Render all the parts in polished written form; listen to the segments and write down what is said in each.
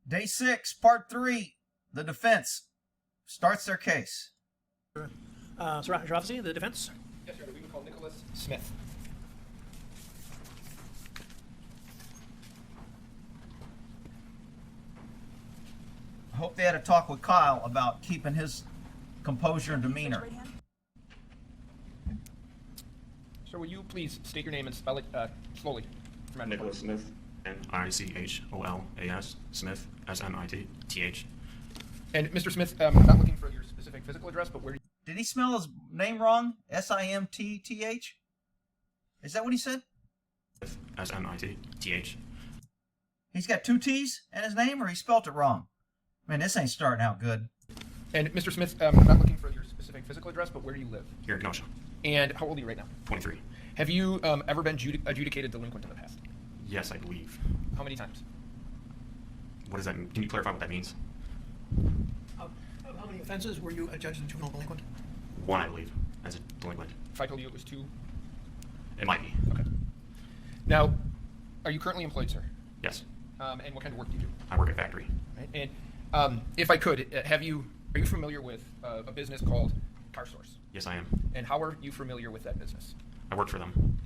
Day 6, Part 3. The defense starts their case. Sir, your officer, the defense? Yes, sir. We would call Nicholas Smith. I hope they had a talk with Kyle about keeping his composure and demeanor. Sir, will you please state your name and spell it slowly? Nicholas Smith, Nicholas Smith, Smith. And Mr. Smith, I'm not looking for your specific physical address, but where do you... Did he spell his name wrong? Simtth? Is that what he said? Smith. He's got 2 T's in his name, or he spelled it wrong? Man, this ain't starting out good. And Mr. Smith, I'm not looking for your specific physical address, but where do you live? Here in Kenosha. And how old are you right now? 23. Have you ever been adjudicated delinquent in the past? Yes, I believe. How many times? What does that mean? Can you clarify what that means? How many offenses were you adjudged a juvenile delinquent? 1, I believe, as a delinquent. If I told you it was 2? It might be. Okay. Now, are you currently employed, sir? Yes. And what kind of work do you do? I work at factory. Right. And if I could, are you familiar with a business called Car Source? Yes, I am. And how are you familiar with that business? I worked for them.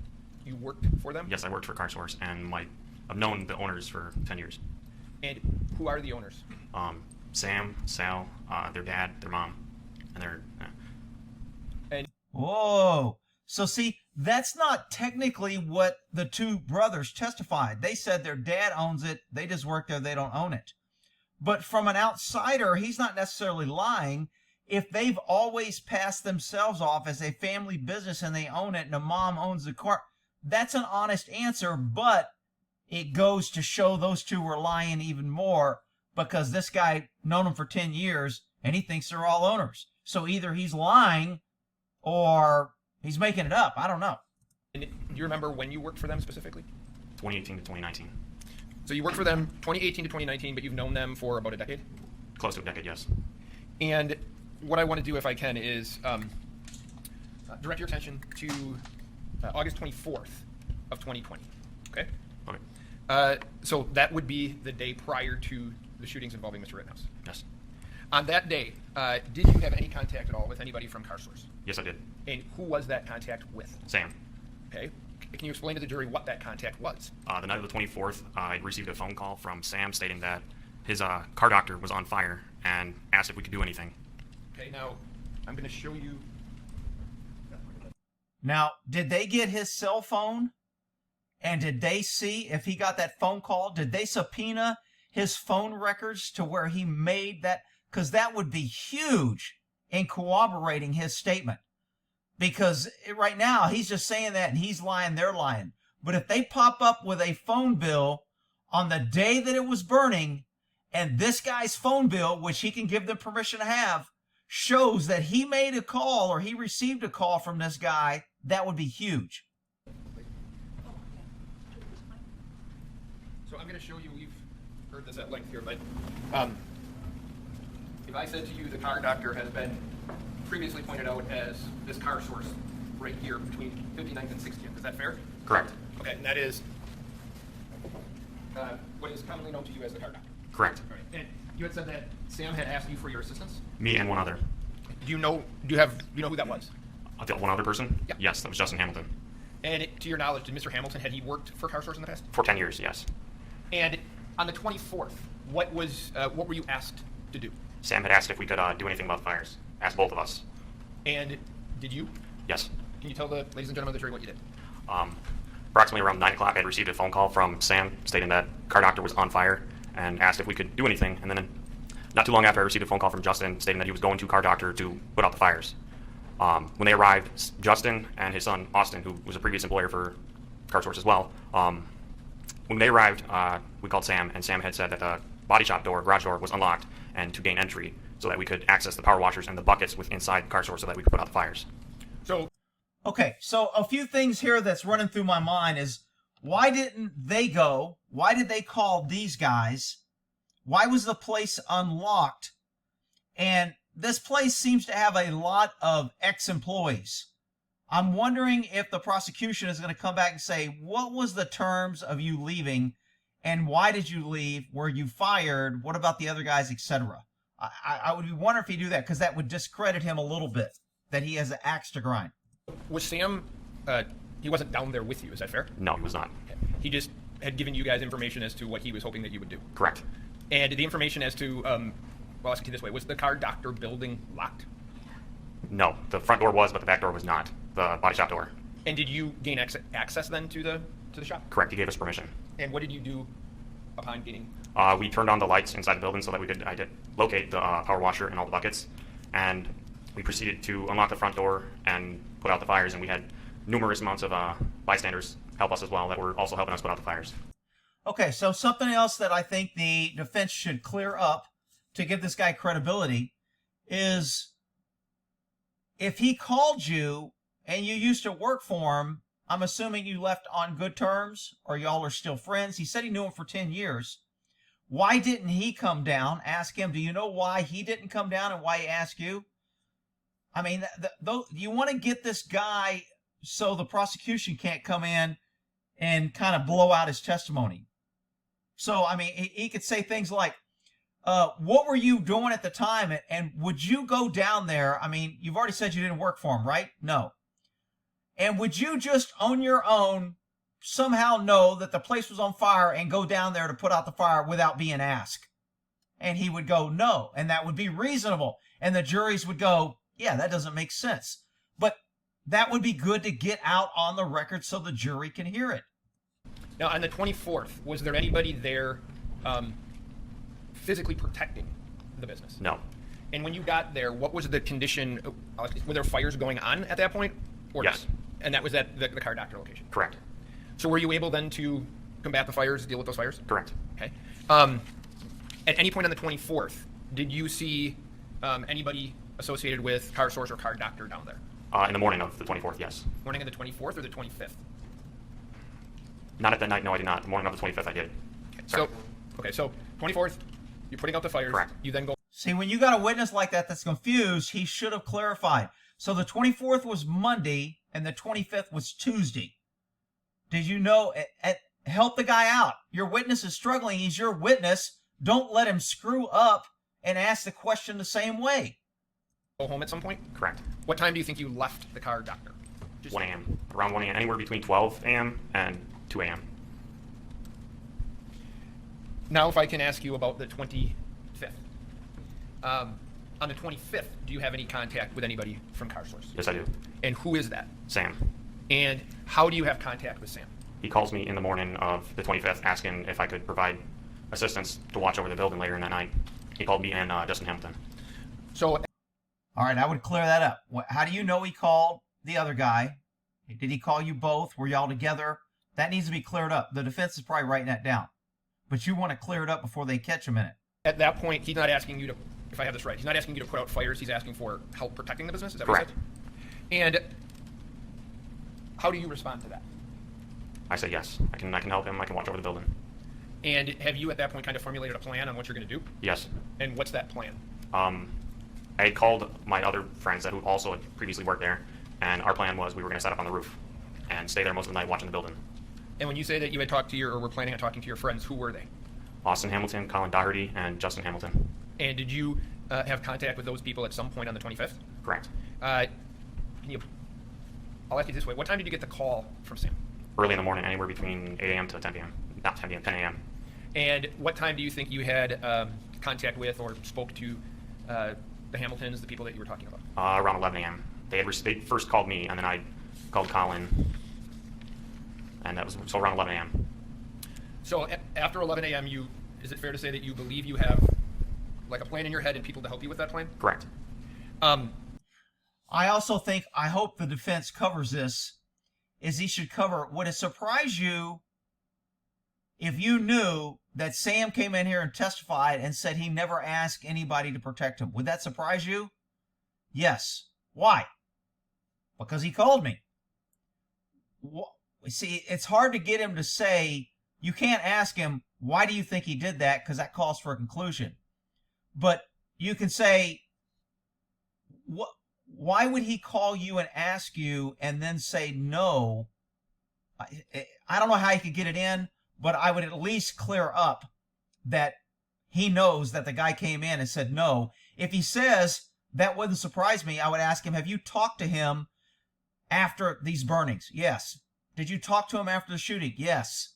You worked for them? Yes, I worked for Car Source, and I've known the owners for 10 years. And who are the owners? Sam, Sal, their dad, their mom, and their... And Whoa. So see, that's not technically what the 2 brothers testified. They said their dad owns it. They just work there. They don't own it. But from an outsider, he's not necessarily lying. If they've always passed themselves off as a family business and they own it and the mom owns the car, that's an honest answer, but it goes to show those 2 were lying even more because this guy known them for 10 years and he thinks they're all owners. So either he's lying or he's making it up. I don't know. do you remember when you worked for them specifically? 2018 to 2019. So you worked for them 2018 to 2019, but you've known them for about a decade? Close to a decade, yes. And what I want to do, if I can, is direct your attention to August 24th of 2020. Okay? Okay. So that would be the day prior to the shootings involving Mr. Rittenhouse. Yes. On that day, did you have any contact at all with anybody from Car Source? Yes, I did. And who was that contact with? Sam. Okay. Can you explain to the jury what that contact was? The night of the 24th, I received a phone call from Sam stating that his car doctor was on fire and asked if we could do anything. Okay, now I'm going to show you. Now, did they get his cell phone? And did they see if he got that phone call? Did they subpoena his phone records to where he made that? Because that would be huge in corroborating his statement. Because right now, he's just saying that and he's lying, they're lying. But if they pop up with a phone bill on the day that it was burning, and this guy's phone bill, which he can give them permission to have, shows that he made a call or he received a call from this guy, that would be huge. So I'm going to show you, we've heard this at length here, but if I said to you the car doctor has been previously pointed out as this Car Source right here between 59th and 60th, is that fair? Correct. Okay, and that is what is commonly known to you as the car doctor. Correct. All right. And you had said that Sam had asked you for your assistance? Me and one other. Do you know who that was? One other person? Yeah. Yes, that was Justin Hamilton. And to your knowledge, did Mr. Hamilton, had he worked for Car Source in the past? For 10 years, yes. And on the 24th, what were you asked to do? Sam had asked if we could do anything about the fires. Asked both of us. And did you? Yes. Can you tell the ladies and gentlemen of the jury what you did? Approximately around 9 o'clock, I had received a phone call from Sam stating that car doctor was on fire and asked if we could do anything. And then not too long after, I received a phone call from Justin stating that he was going to car doctor to put out the fires. When they arrived, Justin and his son, Austin, who was a previous employer for Car Source as well, when they arrived, we called Sam, and Sam had said that the body shop door, garage door, was unlocked and to gain entry so that we could access the power washers and the buckets with inside Car Source so that we could put out the fires. So, okay, so a few things here that's running through my mind is, why didn't they go? Why did they call these guys? Why was the place unlocked? And this place seems to have a lot of ex-employees. I'm wondering if the prosecution is going to come back and say, what was the terms of you leaving? And why did you leave? Were you fired? What about the other guys, etc.? I would be wondering if he do that, because that would discredit him a little bit, that he has an axe to grind. Was Sam, he wasn't down there with you, is that fair? No, he was not. He just had given you guys information as to what he was hoping that you would do. Correct. And the information as to, well, I'll ask you this way, was the car doctor building locked? No, the front door was, but the back door was not. The body shop door. And did you gain access then to the shop? Correct. He gave us permission. And what did you do upon getting? We turned on the lights inside the building so that I did locate the power washer and all the buckets, and we proceeded to unlock the front door and put out the fires. And we had numerous amounts of bystanders help us as well that were also helping us put out the fires. Okay, so something else that I think the defense should clear up to give this guy credibility is, if he called you and you used to work for him, I'm assuming you left on good terms, or y'all are still friends. He said he knew him for 10 years. Why didn't he come down? Ask him. Do you know why he didn't come down and why he asked you? I mean, you want to get this guy so the prosecution can't come in and kind of blow out his testimony. So, I mean, he could say things like, what were you doing at the time? And would you go down there? I mean, you've already said you didn't work for him, right? No. And would you just on your own somehow know that the place was on fire and go down there to put out the fire without being asked? And he would go, no. And that would be reasonable. And the juries would go, yeah, that doesn't make sense. But that would be good to get out on the record so the jury can hear it. Now, on the 24th, was there anybody there physically protecting the business? No. And when you got there, what was the condition? Were there fires going on at that point? Or Yes. And that was at the car doctor location? Correct. So were you able then to combat the fires, deal with those fires? Correct. Okay. At any point on the 24th, did you see anybody associated with Car Source or Car Doctor down there? In the morning of the 24th, yes. Morning of the 24th or the 25th? Not at that night, no, I did not. The morning of the 25th, I did. Okay, so 24th, you're putting out the fires. Correct. You then go. See, when you got a witness like that that's confused, he should have clarified. So the 24th was Monday and the 25th was Tuesday. Did you know? Help the guy out. Your witness is struggling. He's your witness. Don't let him screw up and ask the question the same way. Go home at some point? Correct. What time do you think you left the car doctor? 1 a.m. Around 1 a.m. Anywhere between 12 a.m. and 2 a.m. Now, if I can ask you about the 25th. On the 25th, do you have any contact with anybody from Car Source? Yes, I do. And who is that? Sam. And how do you have contact with Sam? He calls me in the morning of the 25th asking if I could provide assistance to watch over the building later in that night. He called me and Justin Hamilton. So, All right, I would clear that up. How do you know he called the other guy? Did he call you both? Were y'all together? That needs to be cleared up. The defense is probably writing that down. But you want to clear it up before they catch him in it. at that point, he's not asking you to, if I have this right, he's not asking you to put out fires, he's asking for help protecting the business, is that what you Correct. said? And how do you respond to that? I said yes. I can help him. I can watch over the building. And have you at that point kind of formulated a plan on what you're going to do? Yes. And what's that plan? I had called my other friends who also had previously worked there, and our plan was we were going to set up on the roof and stay there most of the night watching the building. And when you say that you had talked to your, or were planning on talking to your friends, who were they? Austin Hamilton, Colin Doherty, and Justin Hamilton. And did you have contact with those people at some point on the 25th? Correct. I'll ask you this way. What time did you get the call from Sam? Early in the morning, anywhere between 8 a.m. to 10 p.m. Not 10 p.m., 10 a.m. And what time do you think you had contact with or spoke to the Hamiltons, the people that you were talking about? Around 11 a.m. They first called me, and then I called Colin, and that was so around 11 a.m. So after 11 a.m., is it fair to say that you believe you have like a plan in your head and people to help you with that plan? Correct. I also think, I hope the defense covers this, is he should cover, would it surprise you if you knew that Sam came in here and testified and said he never asked anybody to protect him? Would that surprise you? Yes. Why? Because he called me. See, it's hard to get him to say, you can't ask him, why do you think he did that? Because that calls for a conclusion. But you can say, why would he call you and ask you and then say no? I don't know how he could get it in, but I would at least clear up that he knows that the guy came in and said no. If he says, that wouldn't surprise me, I would ask him, have you talked to him after these burnings? Yes. Did you talk to him after the shooting? Yes.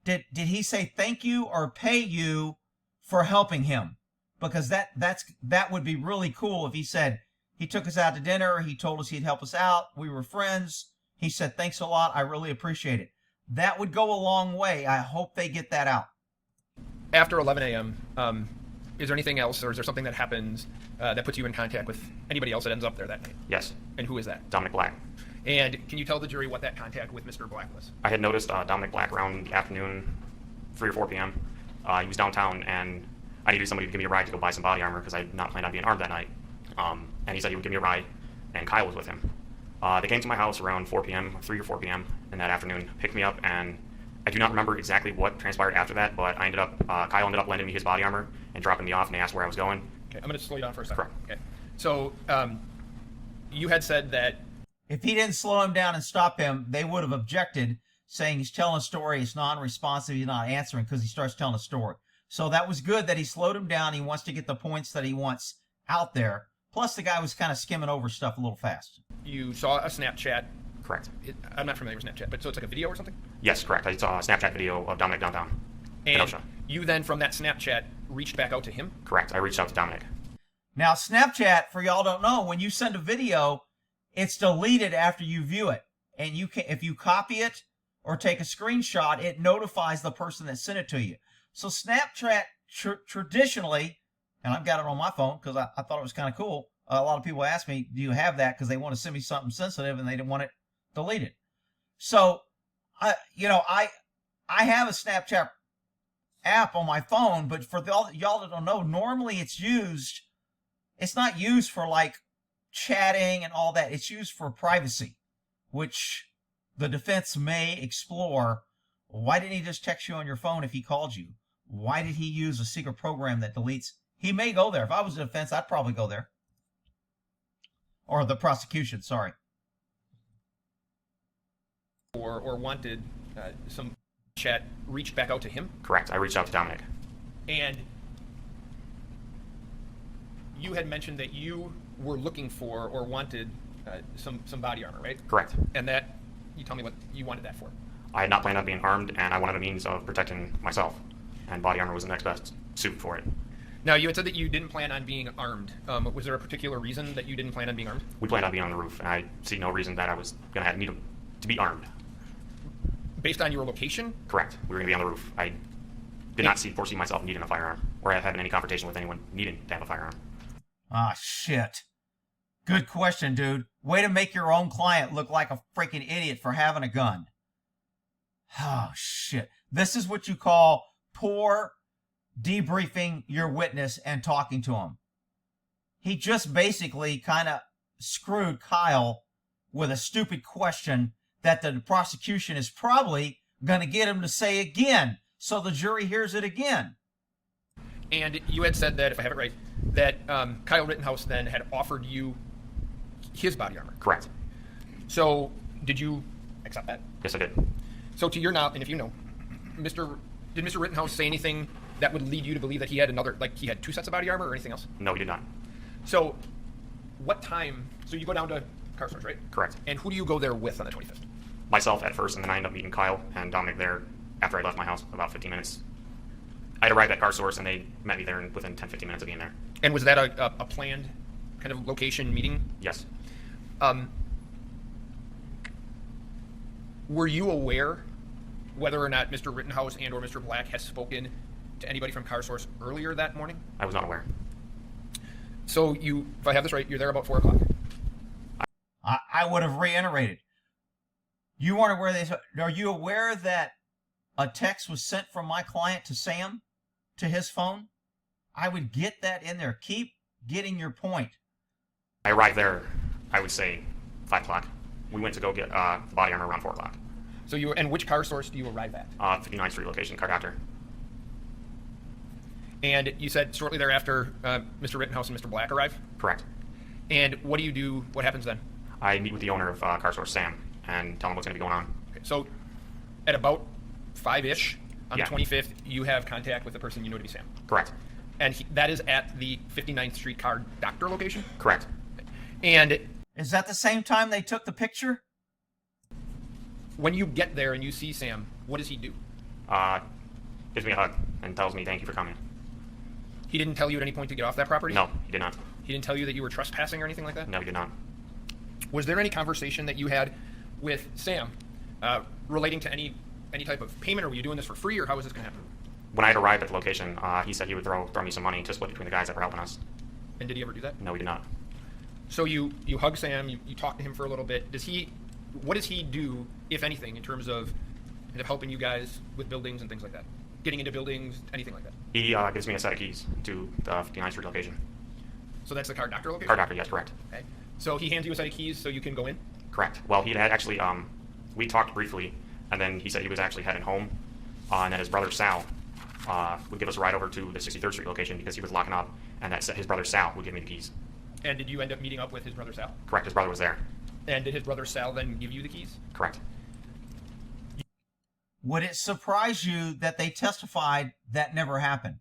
Did he say thank you or pay you for helping him? Because that would be really cool if he said he took us out to dinner, he told us he'd help us out, we were friends, he said thanks a lot, I really appreciate it. That would go a long way. I hope they get that out. After 11 a.m., is there anything else, or is there something that happens that puts you in contact with anybody else that ends up there that night? Yes. And who is that? Dominic Black. And can you tell the jury what that contact with Mr. Black was? I had noticed Dominic Black around the afternoon, 3 or 4 p.m. He was downtown, and I needed somebody to give me a ride to go buy some body armor because I had not planned on being armed that night. And he said he would give me a ride, and Kyle was with him. They came to my house around 4 p.m., 3 or 4 p.m. in that afternoon, picked me up, and I do not remember exactly what transpired after that, but Kyle ended up lending me his body armor and dropping me off, and they asked where I was going. Okay, I'm going to slow you down for a second. Correct. Okay. So you had said that if he didn't slow him down and stop him, they would have objected, saying he's telling a story, he's non-responsive, he's not answering because he starts telling a story. So that was good that he slowed him down. He wants to get the points that he wants out there. Plus, the guy was kind of skimming over stuff a little fast. you saw a Snapchat. Correct. I'm not familiar with Snapchat, but so it's like a video or something? Yes, correct. I saw a Snapchat video of Dominic downtown. And Kenosha. you then, from that Snapchat, reached back out to him? Correct. I reached out to Dominic. Now, Snapchat, for y'all don't know, when you send a video, it's deleted after you view it. And you can, if you copy it or take a screenshot, it notifies the person that sent it to you. So Snapchat traditionally, and I've got it on my phone because I thought it was kind of cool. A lot of people ask me, do you have that? Because they want to send me something sensitive and they didn't want it deleted. So, I have a Snapchat app on my phone, but for y'all that don't know, normally it's not used for like chatting and all that. It's used for privacy, which the defense may explore. Why didn't he just text you on your phone if he called you? Why did he use a secret program that deletes? He may go there. If I was the defense, I'd probably go there. Or the prosecution, sorry. Or wanted some chat reached back out to him? Correct. I reached out to Dominic. And you had mentioned that you were looking for or wanted some body armor, right? Correct. And that, you tell me what you wanted that for. I had not planned on being armed, and I wanted a means of protecting myself. And body armor was the next best suit for it. Now, you had said that you didn't plan on being armed. Was there a particular reason that you didn't plan on being armed? We planned on being on the roof, and I see no reason that I was going to need to be armed. Based on your location? Correct. We were going to be on the roof. I did not foresee myself needing a firearm or having any confrontation with anyone needing to have a firearm. Ah, shit. Good question, dude. Way to make your own client look like a freaking idiot for having a gun. Oh, shit. This is what you call poor debriefing your witness and talking to him. He just basically kind of screwed Kyle with a stupid question that the prosecution is probably going to get him to say again, so the jury hears it again. And you had said that, if I have it right, that Kyle Rittenhouse then had offered you his body armor. Correct. So, did you accept that? Yes, I did. So, to your knowledge, and if you know, did Mr. Rittenhouse say anything that would lead you to believe that he had he had two sets of body armor or anything else? No, he did not. So, what time? So you go down to car stores, right? Correct. And who do you go there with on the 25th? Myself at first, and then I ended up meeting Kyle and Dominic there after I left my house, about 15 minutes. I'd arrived at Car Source, and they met me there within 10, 15 minutes of being there. And was that a planned kind of location meeting? Yes. Were you aware whether or not Mr. Rittenhouse and or Mr. Black has spoken to anybody from Car Source earlier that morning? I was not aware. So you, if I have this right, you're there about 4 o'clock. I would have reiterated. You weren't aware of this. Are you aware that a text was sent from my client to Sam to his phone? I would get that in there. Keep getting your point. I arrived there, I would say, 5 o'clock. We went to go get the body armor around 4 o'clock. So and which Car Source do you arrive at? 59th Street location, Car Doctor. And you said shortly thereafter, Mr. Rittenhouse and Mr. Black arrive? Correct. And what do you do? What happens then? I meet with the owner of Car Source, Sam, and tell him what's going to be going on. Okay, so at about 5-ish, On Yeah. the 25th, you have contact with the person you know to be Sam. Correct. And that is at the 59th Street car doctor location? Correct. And Is that the same time they took the picture? when you get there and you see Sam, what does he do? Gives me a hug and tells me thank you for coming. He didn't tell you at any point to get off that property? No, he did not. He didn't tell you that you were trespassing or anything like that? No, he did not. Was there any conversation that you had with Sam relating to any type of payment, or were you doing this for free, or how was this going to happen? When I had arrived at the location, he said he would throw me some money to split between the guys that were helping us. And did he ever do that? No, he did not. So you hug Sam, you talk to him for a little bit. What does he do, if anything, in terms of helping you guys with buildings and things like that? Getting into buildings, anything like that? He gives me a set of keys to the 59th Street location. So that's the car doctor location? Car doctor, yes, correct. Okay. So he hands you a set of keys so you can go in? Correct. Well, he had actually, we talked briefly, and then he said he was actually heading home, and that his brother Sal would give us a ride over to the 63rd Street location because he was locking up, and that his brother Sal would give me the keys. And did you end up meeting up with his brother Sal? Correct, his brother was there. And did his brother Sal then give you the keys? Correct. Would it surprise you that they testified that never happened?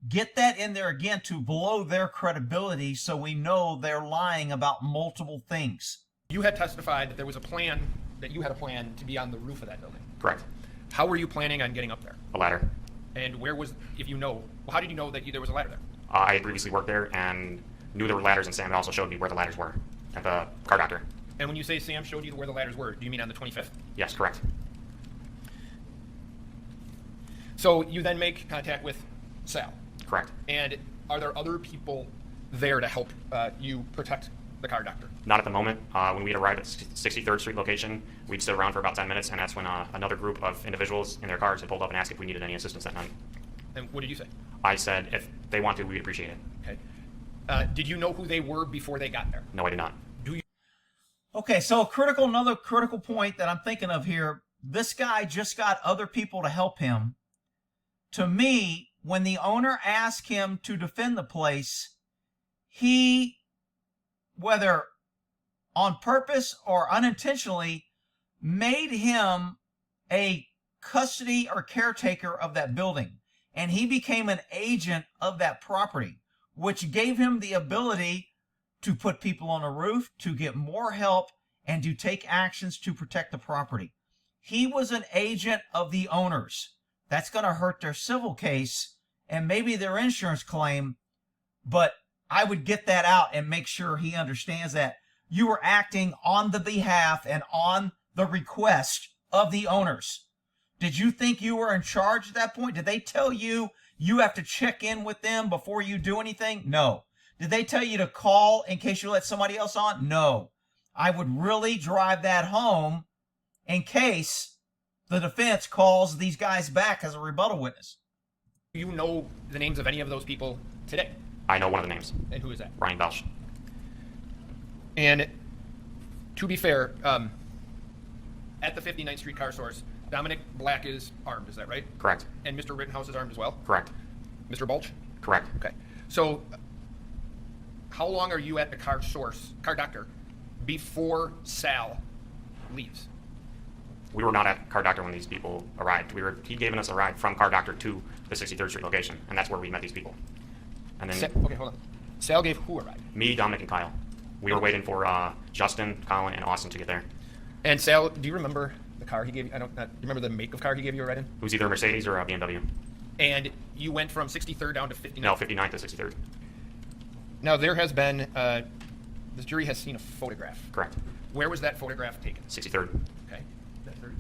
Get that in there again to blow their credibility so we know they're lying about multiple things. You had testified that there was a plan, that you had a plan to be on the roof of that building. Correct. How were you planning on getting up there? A ladder. And where was, if you know, how did you know that there was a ladder there? I had previously worked there and knew there were ladders, and Sam had also showed me where the ladders were at the car doctor. And when you say Sam showed you where the ladders were, do you mean on the 25th? Yes, correct. So you then make contact with Sal. Correct. And are there other people there to help you protect the car doctor? Not at the moment. When we had arrived at the 63rd Street location, we'd stood around for about 10 minutes, and that's when another group of individuals in their cars had pulled up and asked if we needed any assistance that night. And what did you say? I said if they want to, we'd appreciate it. Okay. Did you know who they were before they got there? No, I did not. Do you? Okay, so another critical point that I'm thinking of here. This guy just got other people to help him. To me, when the owner asked him to defend the place, he, whether on purpose or unintentionally, made him a custody or caretaker of that building. And he became an agent of that property, which gave him the ability to put people on the roof, to get more help, and to take actions to protect the property. He was an agent of the owners. That's going to hurt their civil case and maybe their insurance claim, but I would get that out and make sure he understands that you were acting on the behalf and on the request of the owners. Did you think you were in charge at that point? Did they tell you you have to check in with them before you do anything? No. Did they tell you to call in case you let somebody else on? No. I would really drive that home in case the defense calls these guys back as a rebuttal witness. Do you know the names of any of those people today? I know one of the names. And who is that? Ryan Belch. And to be fair, at the 59th Street car source, Dominic Black is armed, is that right? Correct. And Mr. Rittenhouse is armed as well? Correct. Mr. Bulch? Correct. Okay. So how long are you at the car doctor, before Sal leaves? We were not at car doctor when these people arrived. He gave us a ride from car doctor to the 63rd Street location, and that's where we met these people. And then Okay, hold on. Sal gave who a ride? me, Dominic, and Kyle. We were waiting for Justin, Colin, and Austin to get there. And Sal, do you remember the car he gave you? Do you remember the make of car he gave you a ride in? It was either a Mercedes or a BMW. And you went from 63rd down to 59th? No, 59th to 63rd. Now, there has been, this jury has seen a photograph. Correct. Where was that photograph taken? 63rd. Okay. That's very.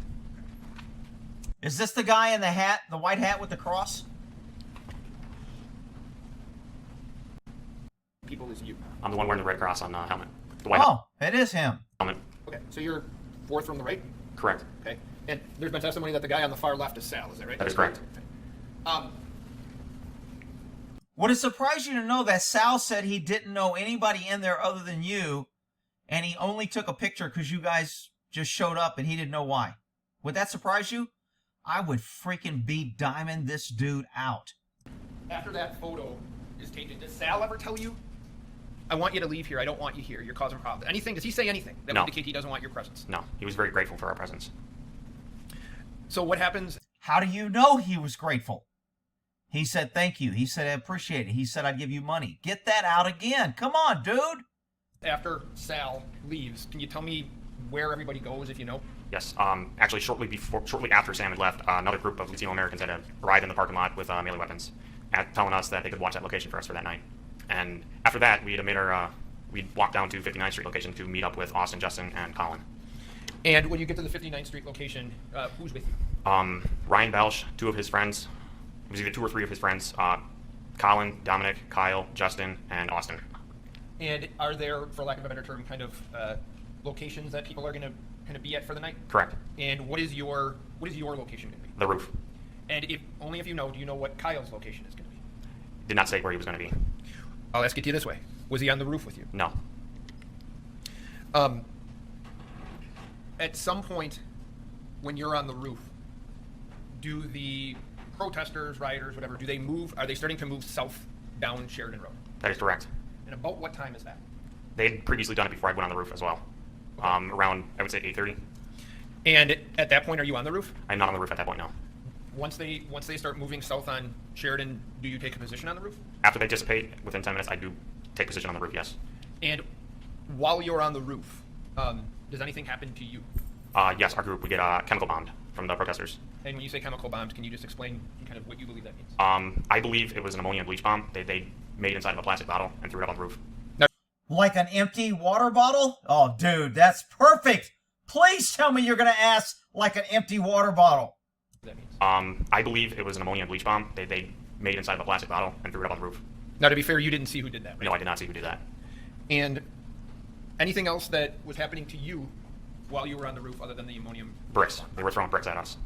Is this the guy in the hat, the white hat with the cross? People is you. I'm the one wearing the red cross on the helmet. The white It is him. helmet. Okay, so you're fourth from the right? Correct. Okay. And there's been testimony that the guy on the far left is Sal, is that right? That is correct. Okay. Would it surprise you to know that Sal said he didn't know anybody in there other than you, and he only took a picture because you guys just showed up and he didn't know why? Would that surprise you? I would freaking be diming this dude out. After that photo is taken, does Sal ever tell you, I want you to leave here, I don't want you here, you're causing problems? Anything, does he say anything that would No. indicate he doesn't want your presence? No, he was very grateful for our presence. So what happens? How do you know he was grateful? He said, thank you. He said, I appreciate it. He said, I'd give you money. Get that out again. Come on, dude. After Sal leaves, can you tell me where everybody goes, if you know? Yes. Actually, shortly after Sam had left, another group of Latino Americans had arrived in the parking lot with melee weapons, telling us that they could watch that location for us for that night. And after that, we'd walked down to 59th Street location to meet up with Austin, Justin, and Colin. And when you get to the 59th Street location, who's with you? Ryan Belsch, 2 of his friends. It was either 2 or 3 of his friends. Colin, Dominic, Kyle, Justin, and Austin. And are there, for lack of a better term, kind of locations that people are going to kind of be at for the night? Correct. And what is your location going to be? The roof. And only if you know, do you know what Kyle's location is going to be? Did not say where he was going to be. I'll ask it to you this way: was he on the roof with you? No. At some point, when you're on the roof, do the protesters, rioters, whatever, do they move? Are they starting to move south down Sheridan Road? That is correct. And about what time is that? They had previously done it before I went on the roof as well. Around, I would say, 8:30. And at that point, are you on the roof? I'm not on the roof at that point, no. Once they start moving south on Sheridan, do you take a position on the roof? After they dissipate, within 10 minutes, I do take position on the roof, yes. And while you're on the roof, does anything happen to you? Yes, our group, we get chemical bombed from the protesters. And when you say chemical bombs, can you just explain kind of what you believe that means? I believe it was an ammonia and bleach bomb they made inside of a plastic bottle and threw it up on the roof. Like an empty water bottle? Oh, dude, that's perfect. Please tell me you're going to ask like an empty water bottle. That means? I believe it was an ammonia and bleach bomb they made inside of a plastic bottle and threw it up on the roof. Now, to be fair, you didn't see who did that, right? No, I did not see who did that. And anything else that was happening to you while you were on the roof other than the ammonium? Bricks. They were throwing bricks at us.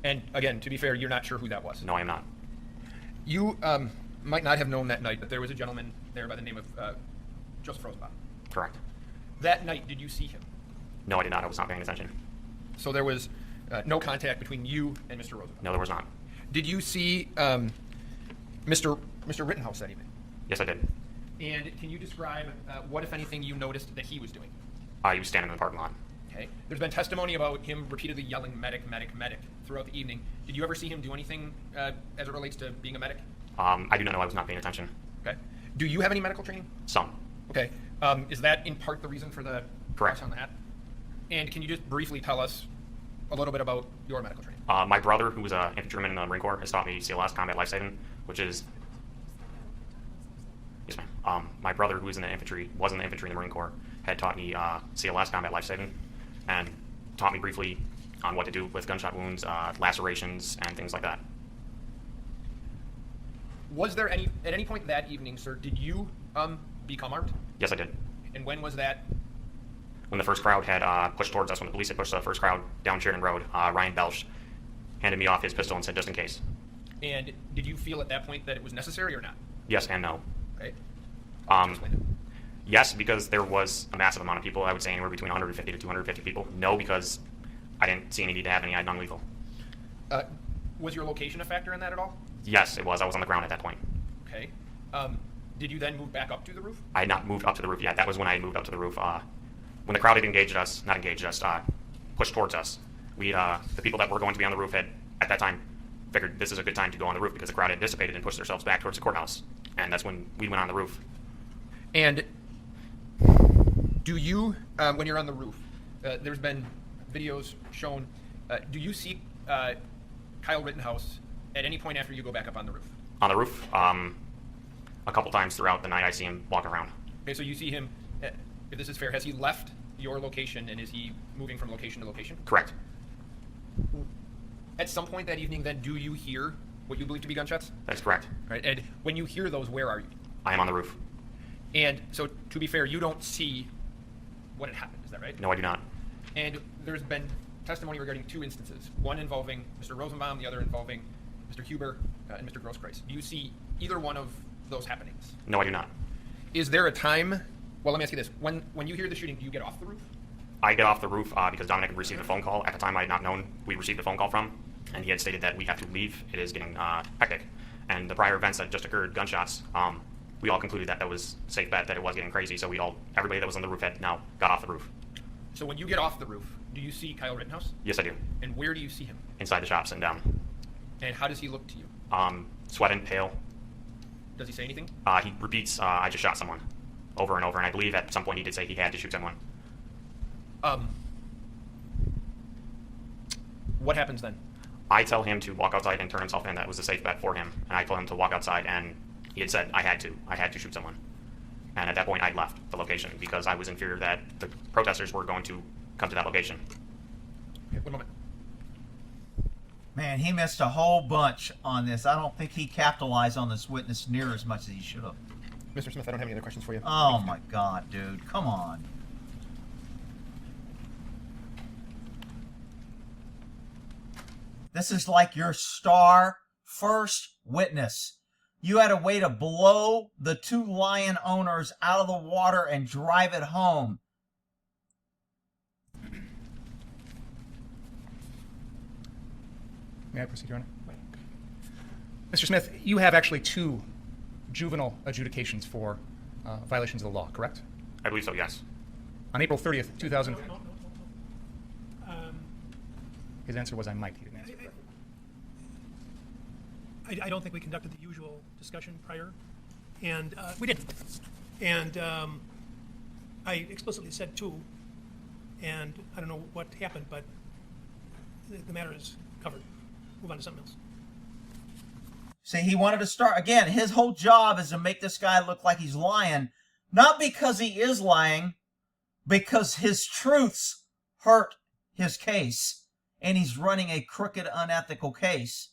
And again, to be fair, you're not sure who that was. No, I am not. You might not have known that night that there was a gentleman there by the name of Joseph Rosenbaum. Correct. That night, did you see him? No, I did not. I was not paying attention. So there was no contact between you and Mr. Rosenbaum? No, there was not. Did you see Mr. Rittenhouse that evening? Yes, I did. And can you describe what, if anything, you noticed that he was doing? He was standing in the parking lot. Okay. There's been testimony about him repeatedly yelling medic, medic, medic throughout the evening. Did you ever see him do anything as it relates to being a medic? I do not know. I was not paying attention. Okay. Do you have any medical training? Some. Okay. Is that in part the reason for the Correct. cross on the hat? And can you just briefly tell us a little bit about your medical training? My brother, who was an infantryman in the Marine Corps, has taught me CLS, combat life-saving, which is... Yes, ma'am. My brother, who was in the infantry in the Marine Corps, had taught me CLS, combat life-saving, and taught me briefly on what to do with gunshot wounds, lacerations, and things like that. Was there at any point that evening, sir, did you become armed? Yes, I did. And when was that? When the first crowd had pushed towards us, when the police had pushed the first crowd down Sheridan Road, Ryan Belsch handed me off his pistol and said, just in case. And did you feel at that point that it was necessary or not? Yes and no. Okay. Explain it. Yes, because there was a massive amount of people. I would say anywhere between 150 to 250 people. No, because I didn't see any need to have any non-lethal. Was your location a factor in that at all? Yes, it was. I was on the ground at that point. Okay. Did you then move back up to the roof? I had not moved up to the roof yet. That was when I had moved up to the roof. When the crowd had pushed towards us, the people that were going to be on the roof had, at that time, figured this is a good time to go on the roof because the crowd had dissipated and pushed themselves back towards the courthouse. And that's when we went on the roof. And do you, when you're on the roof, there's been videos shown, do you see Kyle Rittenhouse at any point after you go back up on the roof? On the roof, a couple times throughout the night, I see him walking around. Okay, so you see him, if this is fair, has he left your location and is he moving from location to location? Correct. At some point that evening, then, do you hear what you believe to be gunshots? That is correct. All right, and when you hear those, where are you? I am on the roof. And so, to be fair, you don't see what had happened, is that right? No, I do not. And there's been testimony regarding two instances, one involving Mr. Rosenbaum, the other involving Mr. Huber and Mr. Grosskreutz. Do you see either one of those happenings? No, I do not. Is there a time, well, let me ask you this, when you hear the shooting, do you get off the roof? I get off the roof because Dominic had received a phone call. At the time, I had not known we received a phone call from, and he had stated that we have to leave. It is getting hectic. And the prior events that just occurred, gunshots, we all concluded that was a safe bet, that it was getting crazy, so everybody that was on the roof had now got off the roof. So when you get off the roof, do you see Kyle Rittenhouse? Yes, I do. And where do you see him? inside the shop, sitting down. And how does he look to you? Sweating, pale. Does he say anything? He repeats, I just shot someone, over and over, and I believe at some point he did say he had to shoot someone. What happens then? I tell him to walk outside and turn himself in. That was a safe bet for him. And I told him to walk outside, and he had said I had to shoot someone. And at that point, I left the location because I was in fear that the protesters were going to come to that location. Okay, 1 moment. Man, he missed a whole bunch on this. I don't think he capitalized on this witness near as much as he should have. Mr. Smith, I don't have any other questions for you. Oh my God, dude. Come on. This is like your star first witness. You had a way to blow the 2 lion owners out of the water and drive it home. May I proceed, Your Honor? Mr. Smith, you have actually 2 juvenile adjudications for violations of the law, correct? I believe so, yes. On April 30th, 2000. No. His answer was I might. He didn't answer. I don't think we conducted the usual discussion prior, and we didn't. And I explicitly said 2, and I don't know what happened, but the matter is covered. Move on to something else. See, he wanted to start again. His whole job is to make this guy look like he's lying, not because he is lying, because his truths hurt his case, and he's running a crooked, unethical case.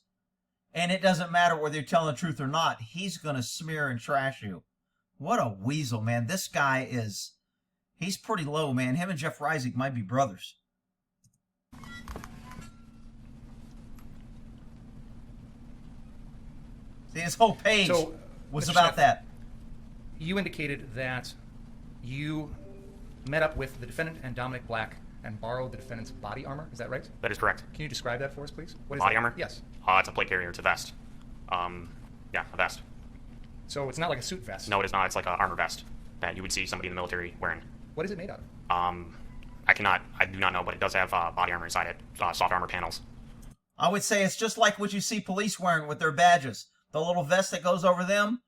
And it doesn't matter whether you're telling the truth or not. He's going to smear and trash you. What a weasel, man. This guy is, he's pretty low, man. Him and Jeff Reisig might be brothers. See, his whole page was Mr. about Smith, that. You indicated that you met up with the defendant and Dominic Black and borrowed the defendant's body armor. Is that right? That is correct. Can you describe that for us, please? What is Body that? armor? Yes. It's a plate carrier. It's a vest. Yeah, a vest. So it's not like a suit vest. No, it is not. It's like an armor vest that you would see somebody in the military wearing. What is it made out of? I do not know, but it does have body armor inside it, soft armor panels. I would say it's just like what you see police wearing with their badges. The little vest that goes over them,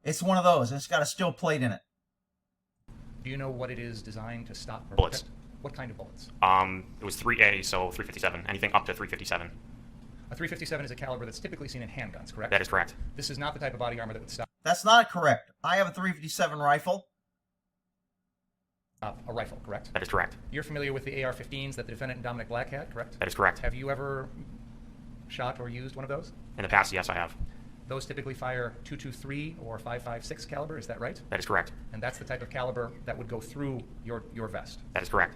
it's one of those. It's got a steel plate in it. Do you know what it is designed to stop? Or Bullets. protect? What kind of bullets? It was 3A, so 357. Anything up to 357. A 357 is a caliber that's typically seen in handguns, correct? That is correct. This is not the type of body armor that would stop That's not correct. I have a 357 rifle. a rifle, correct? That is correct. You're familiar with the AR-15s that the defendant and Dominic Black had, correct? That is correct. Have you ever shot or used one of those? In the past, yes, I have. Those typically fire .223 or .556 caliber, is that right? That is correct. And that's the type of caliber that would go through your vest. That is correct.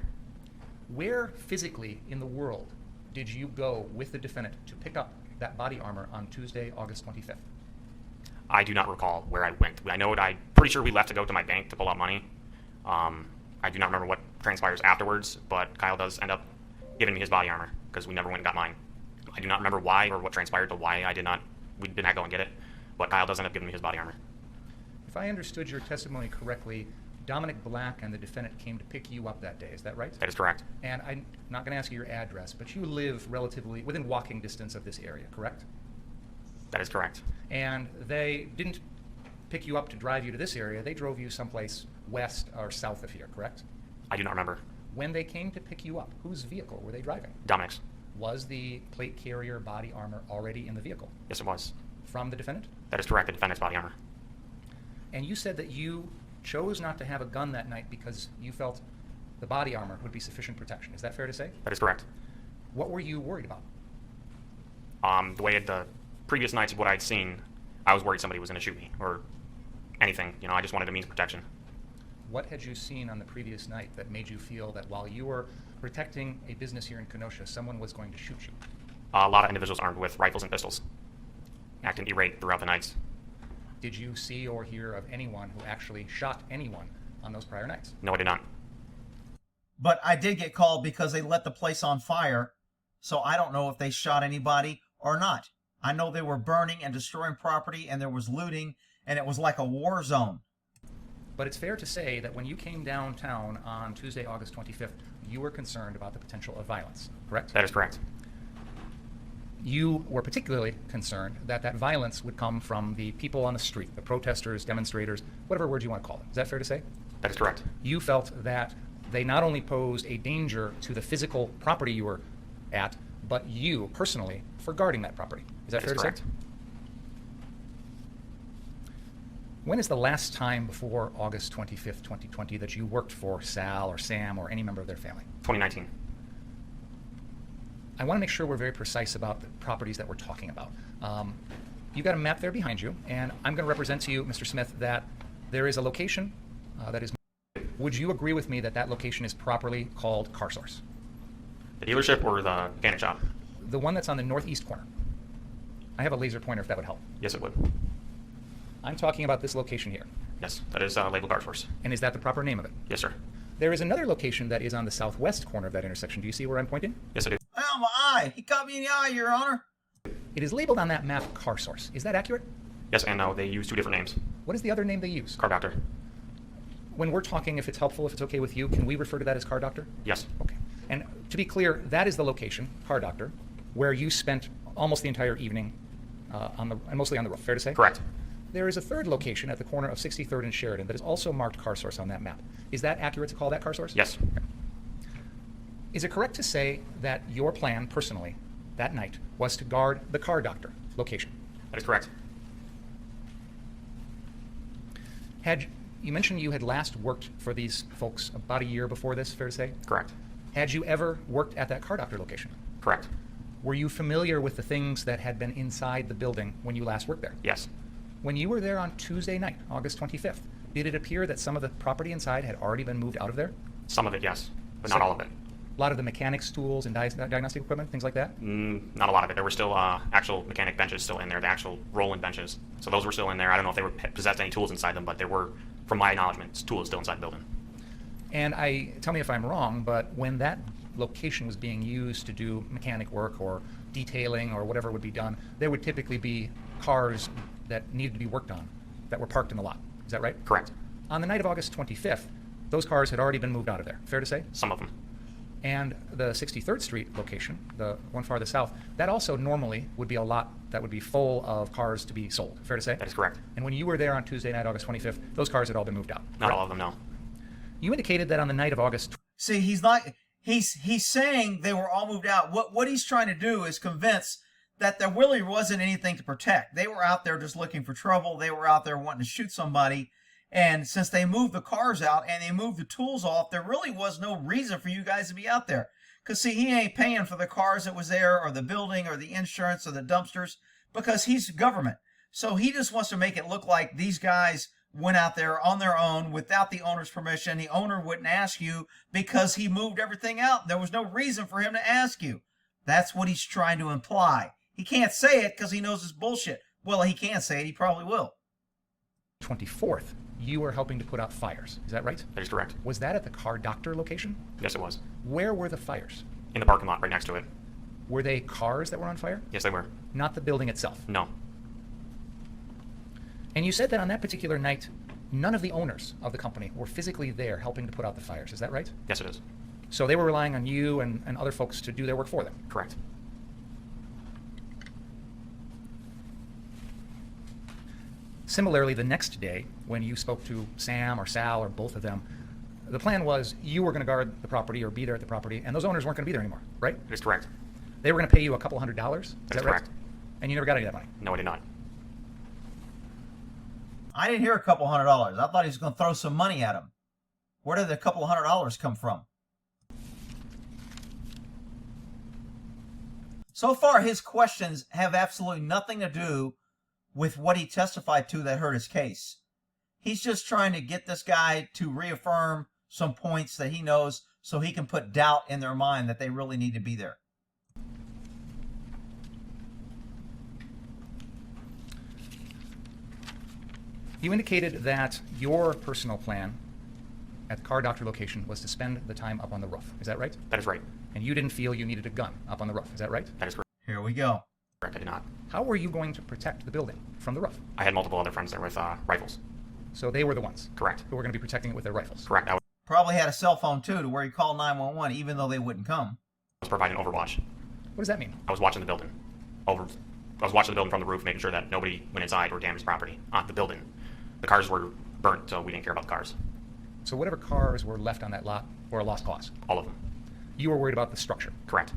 Where physically in the world did you go with the defendant to pick up that body armor on Tuesday, August 25th? I do not recall where I went. I know I'm pretty sure we left to go to my bank to pull out money. I do not remember what transpires afterwards, but Kyle does end up giving me his body armor because we never went and got mine. I do not remember why or what transpired to why we did not go and get it, but Kyle does end up giving me his body armor. If I understood your testimony correctly, Dominic Black and the defendant came to pick you up that day, is that right? That is correct. And I'm not going to ask you your address, but you live relatively within walking distance of this area, correct? That is correct. And they didn't pick you up to drive you to this area, they drove you someplace west or south of here, correct? I do not remember. When they came to pick you up, whose vehicle were they driving? Dominic's. Was the plate carrier body armor already in the vehicle? Yes, it was. From the defendant? That is correct. The defendant's body armor. And you said that you chose not to have a gun that night because you felt the body armor would be sufficient protection. Is that fair to say? That is correct. What were you worried about? The way the previous nights of what I'd seen, I was worried somebody was going to shoot me or anything. I just wanted a means of protection. What had you seen on the previous night that made you feel that while you were protecting a business here in Kenosha, someone was going to shoot you? A lot of individuals armed with rifles and pistols, acting irate throughout the nights. Did you see or hear of anyone who actually shot anyone on those prior nights? No, I did not. But I did get called because they lit the place on fire, so I don't know if they shot anybody or not. I know they were burning and destroying property, and there was looting, and it was like a war zone. But it's fair to say that when you came downtown on Tuesday, August 25th, you were concerned about the potential of violence, correct? That is correct. you were particularly concerned that that violence would come from the people on the street, the protesters, demonstrators, whatever word you want to call them. Is that fair to say? That is correct. You felt that they not only posed a danger to the physical property you were at, but you personally for guarding that property. Is that fair to correct. say? When is the last time before August 25th, 2020 that you worked for Sal or Sam or any member of their family? 2019. I want to make sure we're very precise about the properties that we're talking about. You've got a map there behind you, and I'm going to represent to you, Mr. Smith, that there is a location that is. Would you agree with me that that location is properly called Car Source? The dealership or the mechanic shop? The one that's on the northeast corner. I have a laser pointer if that would help. Yes, it would. I'm talking about this location here. Yes, that is labeled Car Source. And is that the proper name of it? Yes, sir. There is another location that is on the southwest corner of that intersection. Do you see where I'm pointing? Yes, I do. Oh, my eye. He caught me in the eye, Your Honor. It is labeled on that map Car Source. Is that accurate? Yes and no. They use two different names. What is the other name they use? Car Doctor. When we're talking, if it's helpful, if it's okay with you, can we refer to that as Car Doctor? Yes. Okay. And to be clear, that is the location, Car Doctor, where you spent almost the entire evening and mostly on the roof. Fair to say? Correct. There is a third location at the corner of 63rd and Sheridan that is also marked Car Source on that map. Is that accurate to call that Car Source? Yes. Okay. Is it correct to say that your plan, personally, that night, was to guard the Car Doctor location? That is correct. You mentioned you had last worked for these folks about a year before this, fair to say? Correct. Had you ever worked at that Car Doctor location? Correct. Were you familiar with the things that had been inside the building when you last worked there? Yes. When you were there on Tuesday night, August 25th, did it appear that some of the property inside had already been moved out of there? Some of it, yes, but not all of it. A lot of the mechanics tools and diagnostic equipment, things like that? Not a lot of it. There were still actual mechanic benches still in there, the actual rolling benches. So those were still in there. I don't know if they were possessed any tools inside them, but there were, from my acknowledgement, tools still inside the building. And tell me if I'm wrong, but when that location was being used to do mechanic work or detailing or whatever would be done, there would typically be cars that needed to be worked on that were parked in the lot. Is that right? Correct. On the night of August 25th, those cars had already been moved out of there. Fair to say? Some of them. And the 63rd Street location, the one farther south, that also normally would be a lot that would be full of cars to be sold. Fair to say? That is correct. And when you were there on Tuesday night, August 25th, those cars had all been moved out. Not all of them, no. You indicated that on the night of August. See, he's not. He's saying they were all moved out. What he's trying to do is convince that there really wasn't anything to protect. They were out there just looking for trouble. They were out there wanting to shoot somebody. And since they moved the cars out and they moved the tools off, there really was no reason for you guys to be out there. Because, see, he ain't paying for the cars that was there or the building or the insurance or the dumpsters because he's government. So he just wants to make it look like these guys went out there on their own without the owner's permission. The owner wouldn't ask you because he moved everything out. There was no reason for him to ask you. That's what he's trying to imply. He can't say it because he knows it's bullshit. Well, he can say it. He probably will. 24th, you were helping to put out fires. Is that right? That is correct. Was that at the Car Doctor location? Yes, it was. Where were the fires? In the parking lot right next to it. Were they cars that were on fire? Yes, they were. Not the building itself? No. And you said that on that particular night, none of the owners of the company were physically there helping to put out the fires. Is that right? Yes, it is. So they were relying on you and other folks to do their work for them? Correct. Similarly, the next day, when you spoke to Sam or Sal or both of them, the plan was you were going to guard the property or be there at the property, and those owners weren't going to be there anymore, right? That is correct. They were going to pay you a couple $100s. Is That is that right? correct. And you never got any of that money? No, I did not. I didn't hear a couple $100s. I thought he was going to throw some money at him. Where did the couple $100s come from? So far, his questions have absolutely nothing to do with what he testified to that hurt his case. He's just trying to get this guy to reaffirm some points that he knows so he can put doubt in their mind that they really need to be there. You indicated that your personal plan at the Car Doctor location was to spend the time up on the roof. Is that right? That is right. And you didn't feel you needed a gun up on the roof. Is that right? That is correct. Here we go. Correct, I did not. How were you going to protect the building from the roof? I had multiple other friends there with rifles. So they were the ones Correct. who were going to be protecting it with their rifles. Correct. I Probably had a cell phone too to where he called 911 even though they wouldn't come. was providing overwatch. What does that mean? I was watching the building. over. I was watching the building from the roof, making sure that nobody went inside or damaged property on the building. The cars were burnt, so we didn't care about the cars. So whatever cars were left on that lot were a lost cause. All of them. You were worried about the structure. Correct.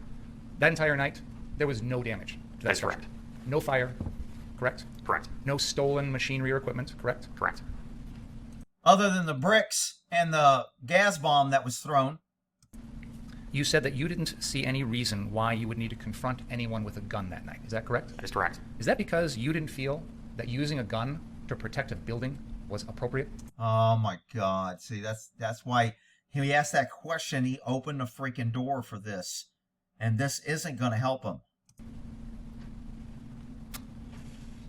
That entire night, there was no damage to that That's structure. correct. No fire, correct? Correct. No stolen machinery or equipment, correct? Correct. Other than the bricks and the gas bomb that was thrown. You said that you didn't see any reason why you would need to confront anyone with a gun that night. Is that correct? That is correct. Is that because you didn't feel that using a gun to protect a building was appropriate? Oh my God. See, that's why he asked that question. He opened a freaking door for this. And this isn't going to help him.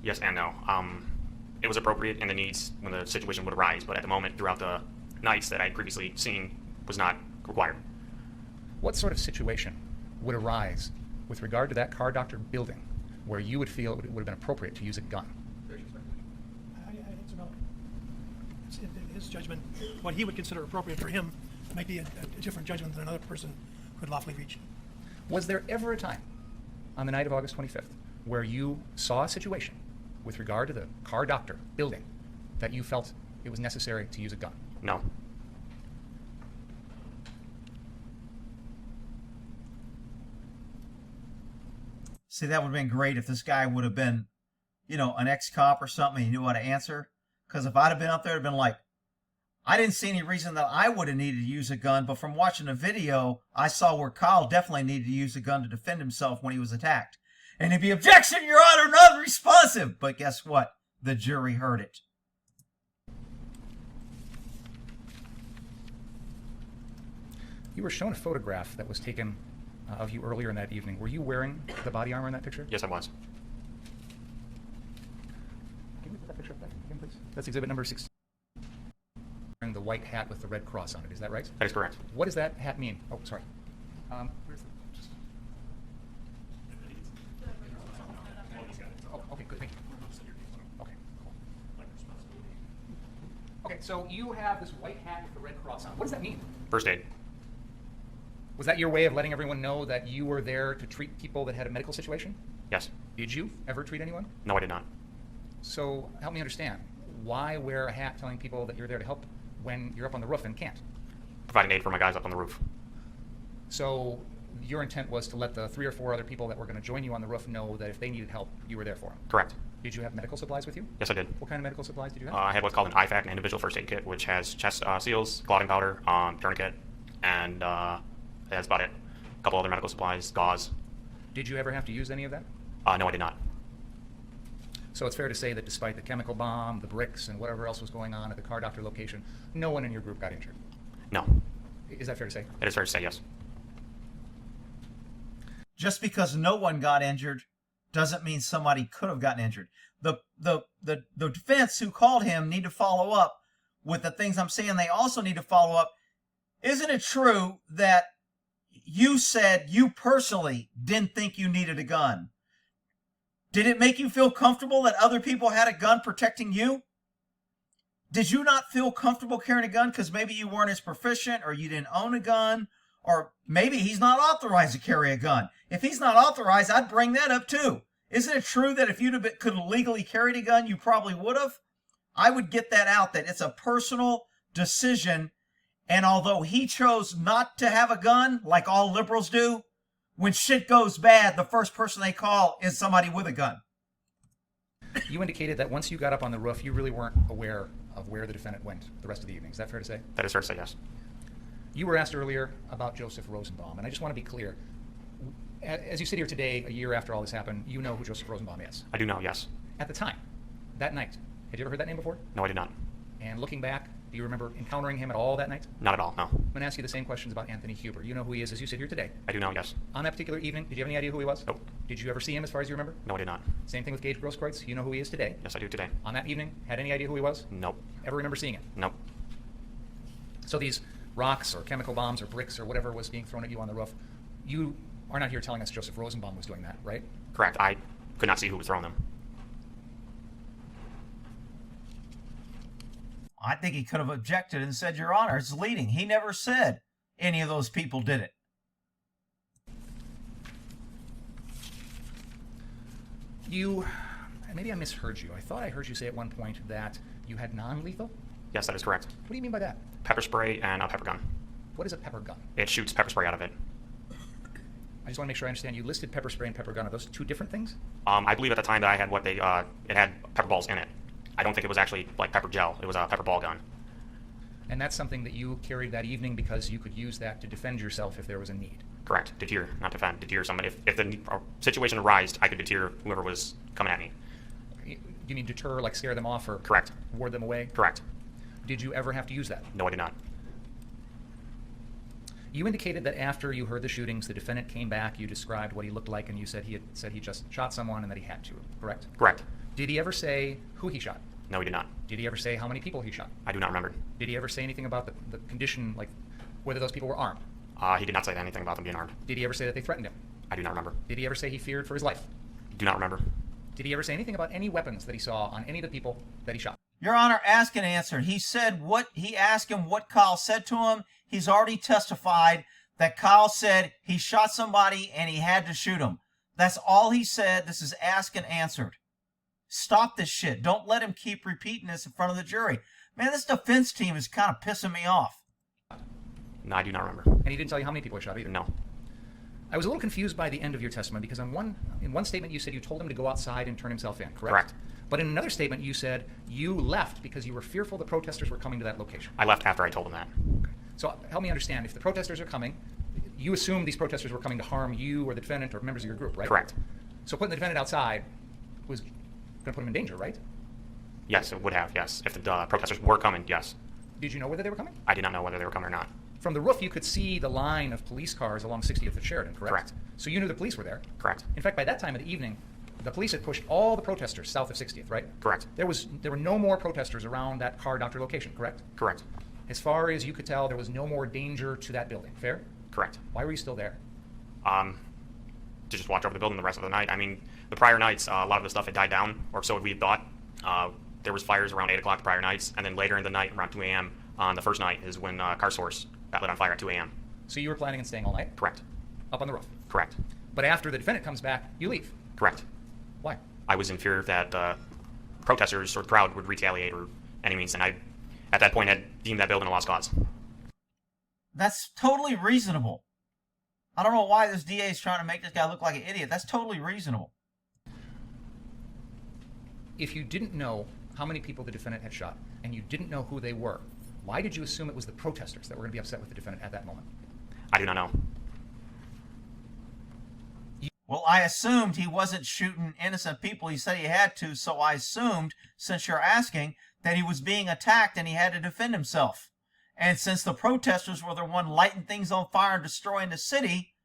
Yes and no. It was appropriate in the needs when the situation would arise, but at the moment, throughout the nights that I had previously seen, was not required. What sort of situation would arise with regard to that car doctor building where you would feel it would have been appropriate to use a gun? It's about in his judgment. What he would consider appropriate for him might be a different judgment than another person could lawfully reach. Was there ever a time on the night of August 25th where you saw a situation with regard to the car doctor building that you felt it was necessary to use a gun? No. See, that would have been great if this guy would have been, an ex-cop or something. He knew how to answer. Because if I'd have been up there, it'd been like, I didn't see any reason that I would have needed to use a gun. But from watching the video, I saw where Kyle definitely needed to use a gun to defend himself when he was attacked. And he'd be, objection, Your Honor, not responsive. But guess what? The jury heard it. You were shown a photograph that was taken of you earlier in that evening. Were you wearing the body armor in that picture? Yes, I was. Can we put that picture up back again, please? That's exhibit number 16. Wearing the white hat with the red cross on it. Is that right? That is correct. What does that hat mean? Oh, sorry. Where's the... Oh, okay, good. Thank you. Okay, cool. Okay, so you have this white hat with the red cross on. What does that mean? First aid. Was that your way of letting everyone know that you were there to treat people that had a medical situation? Yes. Did you ever treat anyone? No, I did not. So help me understand. Why wear a hat telling people that you're there to help when you're up on the roof and can't? Providing aid for my guys up on the roof. So your intent was to let the 3 or 4 other people that were going to join you on the roof know that if they needed help, you were there for them. Correct. Did you have medical supplies with you? Yes, I did. What kind of medical supplies did you have? I had what's called an IFAC, an individual first aid kit, which has chest seals, clotting powder, tourniquet, and that's about it. A couple other medical supplies, gauze. Did you ever have to use any of that? No, I did not. So it's fair to say that despite the chemical bomb, the bricks, and whatever else was going on at the car doctor location, no one in your group got injured. No. Is that fair to say? It is fair to say yes. Just because no one got injured doesn't mean somebody could have gotten injured. The defense who called him need to follow up with the things I'm saying. They also need to follow up. Isn't it true that you said you personally didn't think you needed a gun? Did it make you feel comfortable that other people had a gun protecting you? Did you not feel comfortable carrying a gun because maybe you weren't as proficient or you didn't own a gun? Or maybe he's not authorized to carry a gun. If he's not authorized, I'd bring that up too. Isn't it true that if you could have legally carried a gun, you probably would have? I would get that out, that it's a personal decision. And although he chose not to have a gun, like all liberals do, when shit goes bad, the first person they call is somebody with a gun. You indicated that once you got up on the roof, you really weren't aware of where the defendant went the rest of the evening. Is that fair to say? That is fair to say yes. You were asked earlier about Joseph Rosenbaum, and I just want to be clear. As you sit here today, a year after all this happened, you know who Joseph Rosenbaum is. I do know, yes. At the time, that night, had you ever heard that name before? No, I did not. And looking back, do you remember encountering him at all that night? Not at all, no. I'm going to ask you the same questions about Anthony Huber. You know who he is as you sit here today. I do know, yes. On that particular evening, did you have any idea who he was? Nope. Did you ever see him as far as you remember? No, I did not. Same thing with Gage Grosskreutz. You know who he is today. Yes, I do today. On that evening, had any idea who he was? Nope. Ever remember seeing it? Nope. So these rocks or chemical bombs or bricks or whatever was being thrown at you on the roof, you are not here telling us Joseph Rosenbaum was doing that, right? Correct. I could not see who was throwing them. I think he could have objected and said, Your Honor, it's leading. He never said any of those people did it. Maybe I misheard you. I thought I heard you say at one point that you had non-lethal? Yes, that is correct. What do you mean by that? Pepper spray and a pepper gun. What is a pepper gun? It shoots pepper spray out of it. I just want to make sure I understand. You listed pepper spray and pepper gun. Are those two different things? I believe at the time that I had it had pepper balls in it. I don't think it was actually like pepper gel. It was a pepper ball gun. And that's something that you carried that evening because you could use that to defend yourself if there was a need. Correct. Deter, not defend. Deter somebody. If the situation arose, I could deter whoever was coming at me. You mean deter, like scare them off or Correct. ward them away? Correct. Did you ever have to use that? No, I did not. You indicated that after you heard the shootings, the defendant came back, you described what he looked like, and you said he just shot someone and that he had to, correct? Correct. Did he ever say who he shot? No, he did not. Did he ever say how many people he shot? I do not remember. Did he ever say anything about the condition, like whether those people were armed? He did not say anything about them being armed. Did he ever say that they threatened him? I do not remember. Did he ever say he feared for his life? Do not remember. Did he ever say anything about any weapons that he saw on any of the people that he shot? Your Honor, ask and answer. He asked him what Kyle said to him. He's already testified that Kyle said he shot somebody and he had to shoot him. That's all he said. This is asked and answered. Stop this shit. Don't let him keep repeating this in front of the jury. Man, this defense team is kind of pissing me off. No, I do not remember. And he didn't tell you how many people he shot either? No. I was a little confused by the end of your testimony because in one statement you said you told him to go outside and turn himself in, correct? Correct. But in another statement you said you left because you were fearful the protesters were coming to that location. I left after I told him that. Okay. So help me understand, if the protesters are coming, you assumed these protesters were coming to harm you or the defendant or members of your group, right? Correct. So putting the defendant outside was going to put him in danger, right? Yes, it would have, yes. If the protesters were coming, yes. Did you know whether they were coming? I did not know whether they were coming or not. From the roof, you could see the line of police cars along 60th and Sheridan, correct? Correct. So you knew the police were there? Correct. In fact, by that time of the evening, the police had pushed all the protesters south of 60th, right? Correct. There were no more protesters around that car doctor location, correct? Correct. As far as you could tell, there was no more danger to that building, fair? Correct. Why were you still there? To just watch over the building the rest of the night. I mean, the prior nights, a lot of the stuff had died down, or so we thought. There was fires around 8 o'clock the prior nights, and then later in the night, around 2 a.m., on the first night is when Car Source got lit on fire at 2 a.m. So you were planning on staying all night? Correct. Up on the roof? Correct. But after the defendant comes back, you leave? Correct. Why? I was in fear that protesters or the crowd would retaliate or any means, and I, at that point, had deemed that building a lost cause. That's totally reasonable. I don't know why this DA is trying to make this guy look like an idiot. That's totally reasonable. If you didn't know how many people the defendant had shot, and you didn't know who they were, why did you assume it was the protesters that were going to be upset with the defendant at that moment? I do not know. Well, I assumed he wasn't shooting innocent people. He said he had to, so I assumed, since you're asking, that he was being attacked and he had to defend himself. And since the protesters were the one lighting things on fire and destroying the city,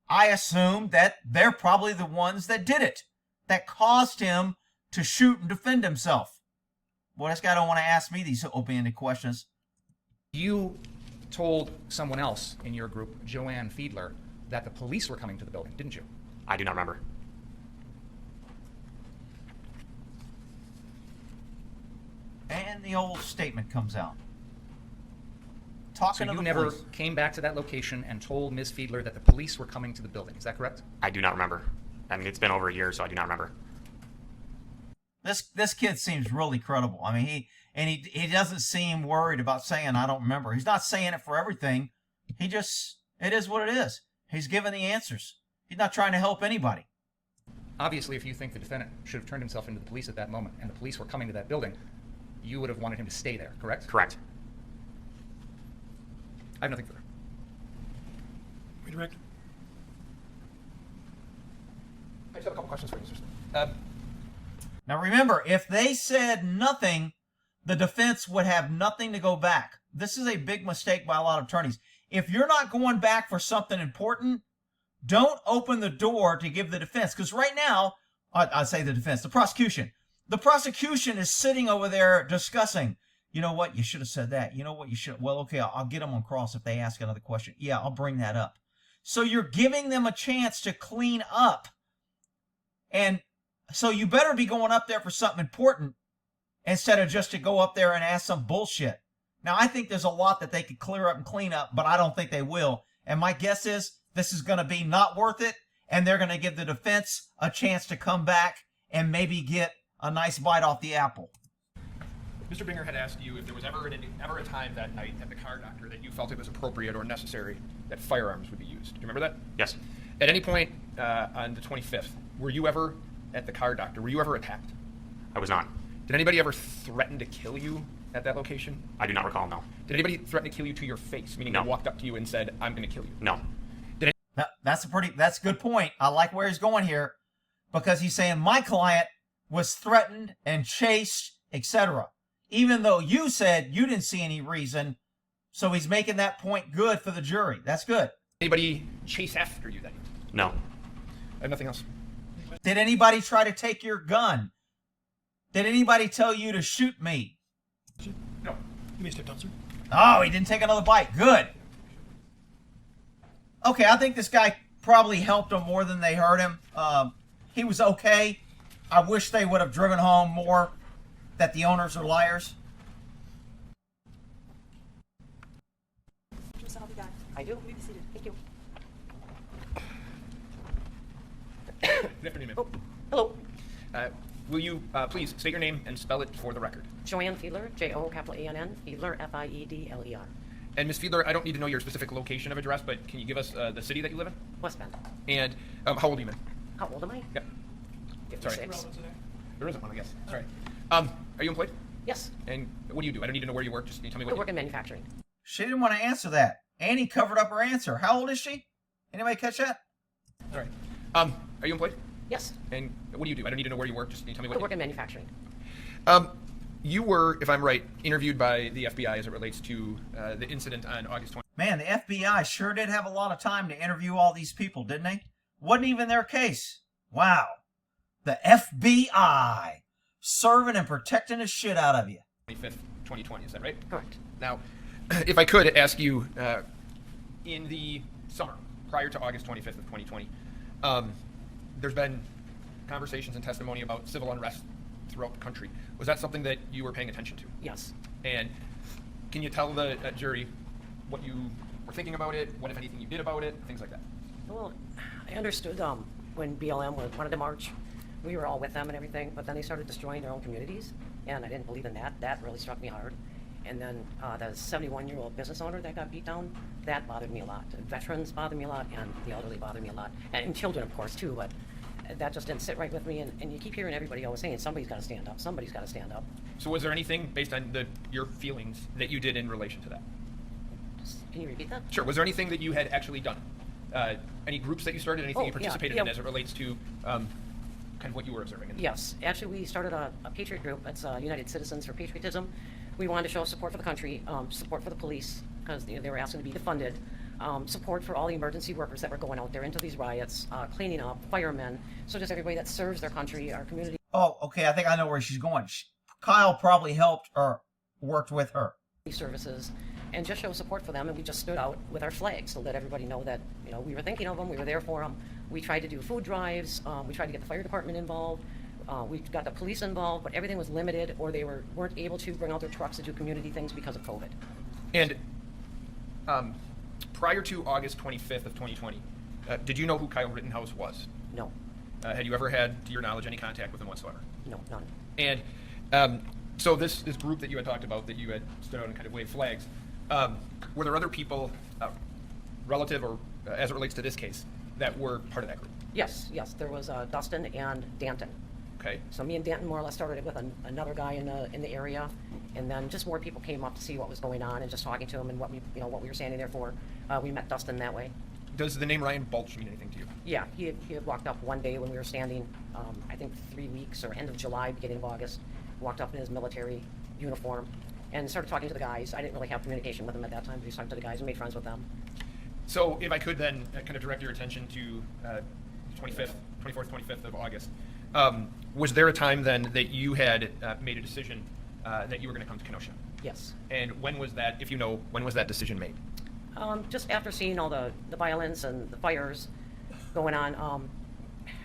I assumed that they're probably the ones that did it, that caused him to shoot and defend himself. Boy, this guy don't want to ask me these open-ended questions. You told someone else in your group, JoAnn Fiedler, that the police were coming to the building, didn't you? I do not remember. And the old statement comes out. Talking So to you the never police. came back to that location and told Ms. Fiedler that the police were coming to the building, is that correct? I do not remember. I mean, it's been over a year, so I do not remember. This kid seems really credible. I mean, he doesn't seem worried about saying I don't remember. He's not saying it for everything. It is what it is. He's giving the answers. He's not trying to help anybody. Obviously, if you think the defendant should have turned himself into the police at that moment and the police were coming to that building, you would have wanted him to stay there, correct? Correct. I have nothing further. Redirect. I just have a couple questions for you, Mr. Now remember, if they said nothing, the defense would have nothing to go back. This is a big mistake by a lot of attorneys. If you're not going back for something important, don't open the door to give the defense. Because right now, I say the defense, the prosecution. The prosecution is sitting over there discussing, you know what, you should have said that. You know what, you should, well, okay, I'll get them on cross if they ask another question. Yeah, I'll bring that up. So you're giving them a chance to clean up. And so you better be going up there for something important instead of just to go up there and ask some bullshit. Now, I think there's a lot that they could clear up and clean up, but I don't think they will. And my guess is this is going to be not worth it, and they're going to give the defense a chance to come back and maybe get a nice bite off the apple. Mr. Binger had asked you if there was ever a time that night at the car doctor that you felt it was appropriate or necessary that firearms would be used. Do you remember that? Yes. At any point on the 25th, were you ever at the car doctor? Were you ever attacked? I was not. Did anybody ever threaten to kill you at that location? I do not recall, no. Did anybody threaten to kill you to your face, meaning No. they walked up to you and said, "I'm going to kill you"? No. That's a good point. I like where he's going here, because he's saying my client was threatened and chased, etc. Even though you said you didn't see any reason, so he's making that point good for the jury. That's good. Anybody chase after you then? No. Nothing else. Did anybody try to take your gun? Did anybody tell you to shoot me? No. You may step down, sir. Oh, he didn't take another bite. Good. Okay, I think this guy probably helped him more than they hurt him. He was okay. I wish they would have driven home more that the owners are liars. I do. Be seated. Thank you. Good afternoon, ma'am. Oh, hello. Will you please state your name and spell it for the record? JoAnn Fiedler, J-O-A-N-N, Fiedler, F-I-E-D-L-E-R. And Ms. Fiedler, I don't need to know your specific location of address, but can you give us the city that you live in? West Bend. And how old are you, ma'am? How old am I? Yep. 56. There isn't one, I guess. Sorry. Are you employed? Yes. And what do you do? I don't need to know where you work. Just can you tell me I what you work do. in manufacturing. She didn't want to answer that. Annie covered up her answer. How old is she? Anybody catch that? All right. Are you employed? Yes. And what do you do? I don't need to know where you work. Just can you tell me I what work you in manufacturing. do. You were, if I'm right, interviewed by the FBI as it relates to the incident on August 20th. Man, the FBI sure did have a lot of time to interview all these people, didn't they? Wasn't even their case. Wow. The FBI serving and protecting the shit out of you. 25th, 2020. Is that right? Correct. Now, if I could ask you, in the summer, prior to August 25th of 2020, there's been conversations and testimony about civil unrest throughout the country. Was that something that you were paying attention to? Yes. And can you tell the jury what you were thinking about it, what, if anything, you did about it, things like that? Well, I understood when BLM wanted to march, we were all with them and everything, but then they started destroying their own communities, and I didn't believe in that. That really struck me hard. And then the 71-year-old business owner that got beat down, that bothered me a lot. Veterans bothered me a lot, and the elderly bothered me a lot. And children, of course, too, but that just didn't sit right with me. And you keep hearing everybody always saying, somebody's got to stand up, somebody's got to stand up. So was there anything, based on your feelings, that you did in relation to that? Can you repeat that? Sure. Was there anything that you had actually done? Any groups that you started, anything you Oh, yeah, participated yeah. in as it relates to kind of what you were observing? Yes, actually we started a Patriot group. It's United Citizens for Patriotism. We wanted to show support for the country, support for the police, because they were asking to be defunded, support for all the emergency workers that were going out there into these riots, cleaning up, firemen, so just everybody that serves their country, our community Oh, okay. I think I know where she's going. Kyle probably helped or worked with her. services, and just show support for them. And we just stood out with our flags to let everybody know that we were thinking of them, we were there for them. We tried to do food drives, we tried to get the fire department involved, we got the police involved, but everything was limited, or they weren't able to bring out their trucks to do community things because of COVID. And prior to August 25th of 2020, did you know who Kyle Rittenhouse was? No, Had you ever had, to your knowledge, any contact with him whatsoever? no, none. And so this group that you had talked about, that you had stood out and kind of waved flags, were there other people, relative or as it relates to this case, that were part of that group? Yes, there was Dustin and Danton. Okay. So me and Danton more or less started it with another guy in the area, and then just more people came up to see what was going on and just talking to him and what we were standing there for. We met Dustin that way. Does the name Ryan Balch mean anything to you? Yeah, he had walked up one day when we were standing, I think 3 weeks or end of July, beginning of August, walked up in his military uniform and started talking to the guys. I didn't really have communication with him at that time, but he was talking to the guys and made friends with them. So if I could then kind of direct your attention to 24th, 25th of August, was there a time then that you had made a decision that you were going to come to Kenosha? Yes. And when was that, if you know, when was that decision made? Just after seeing all the violence and the fires going on,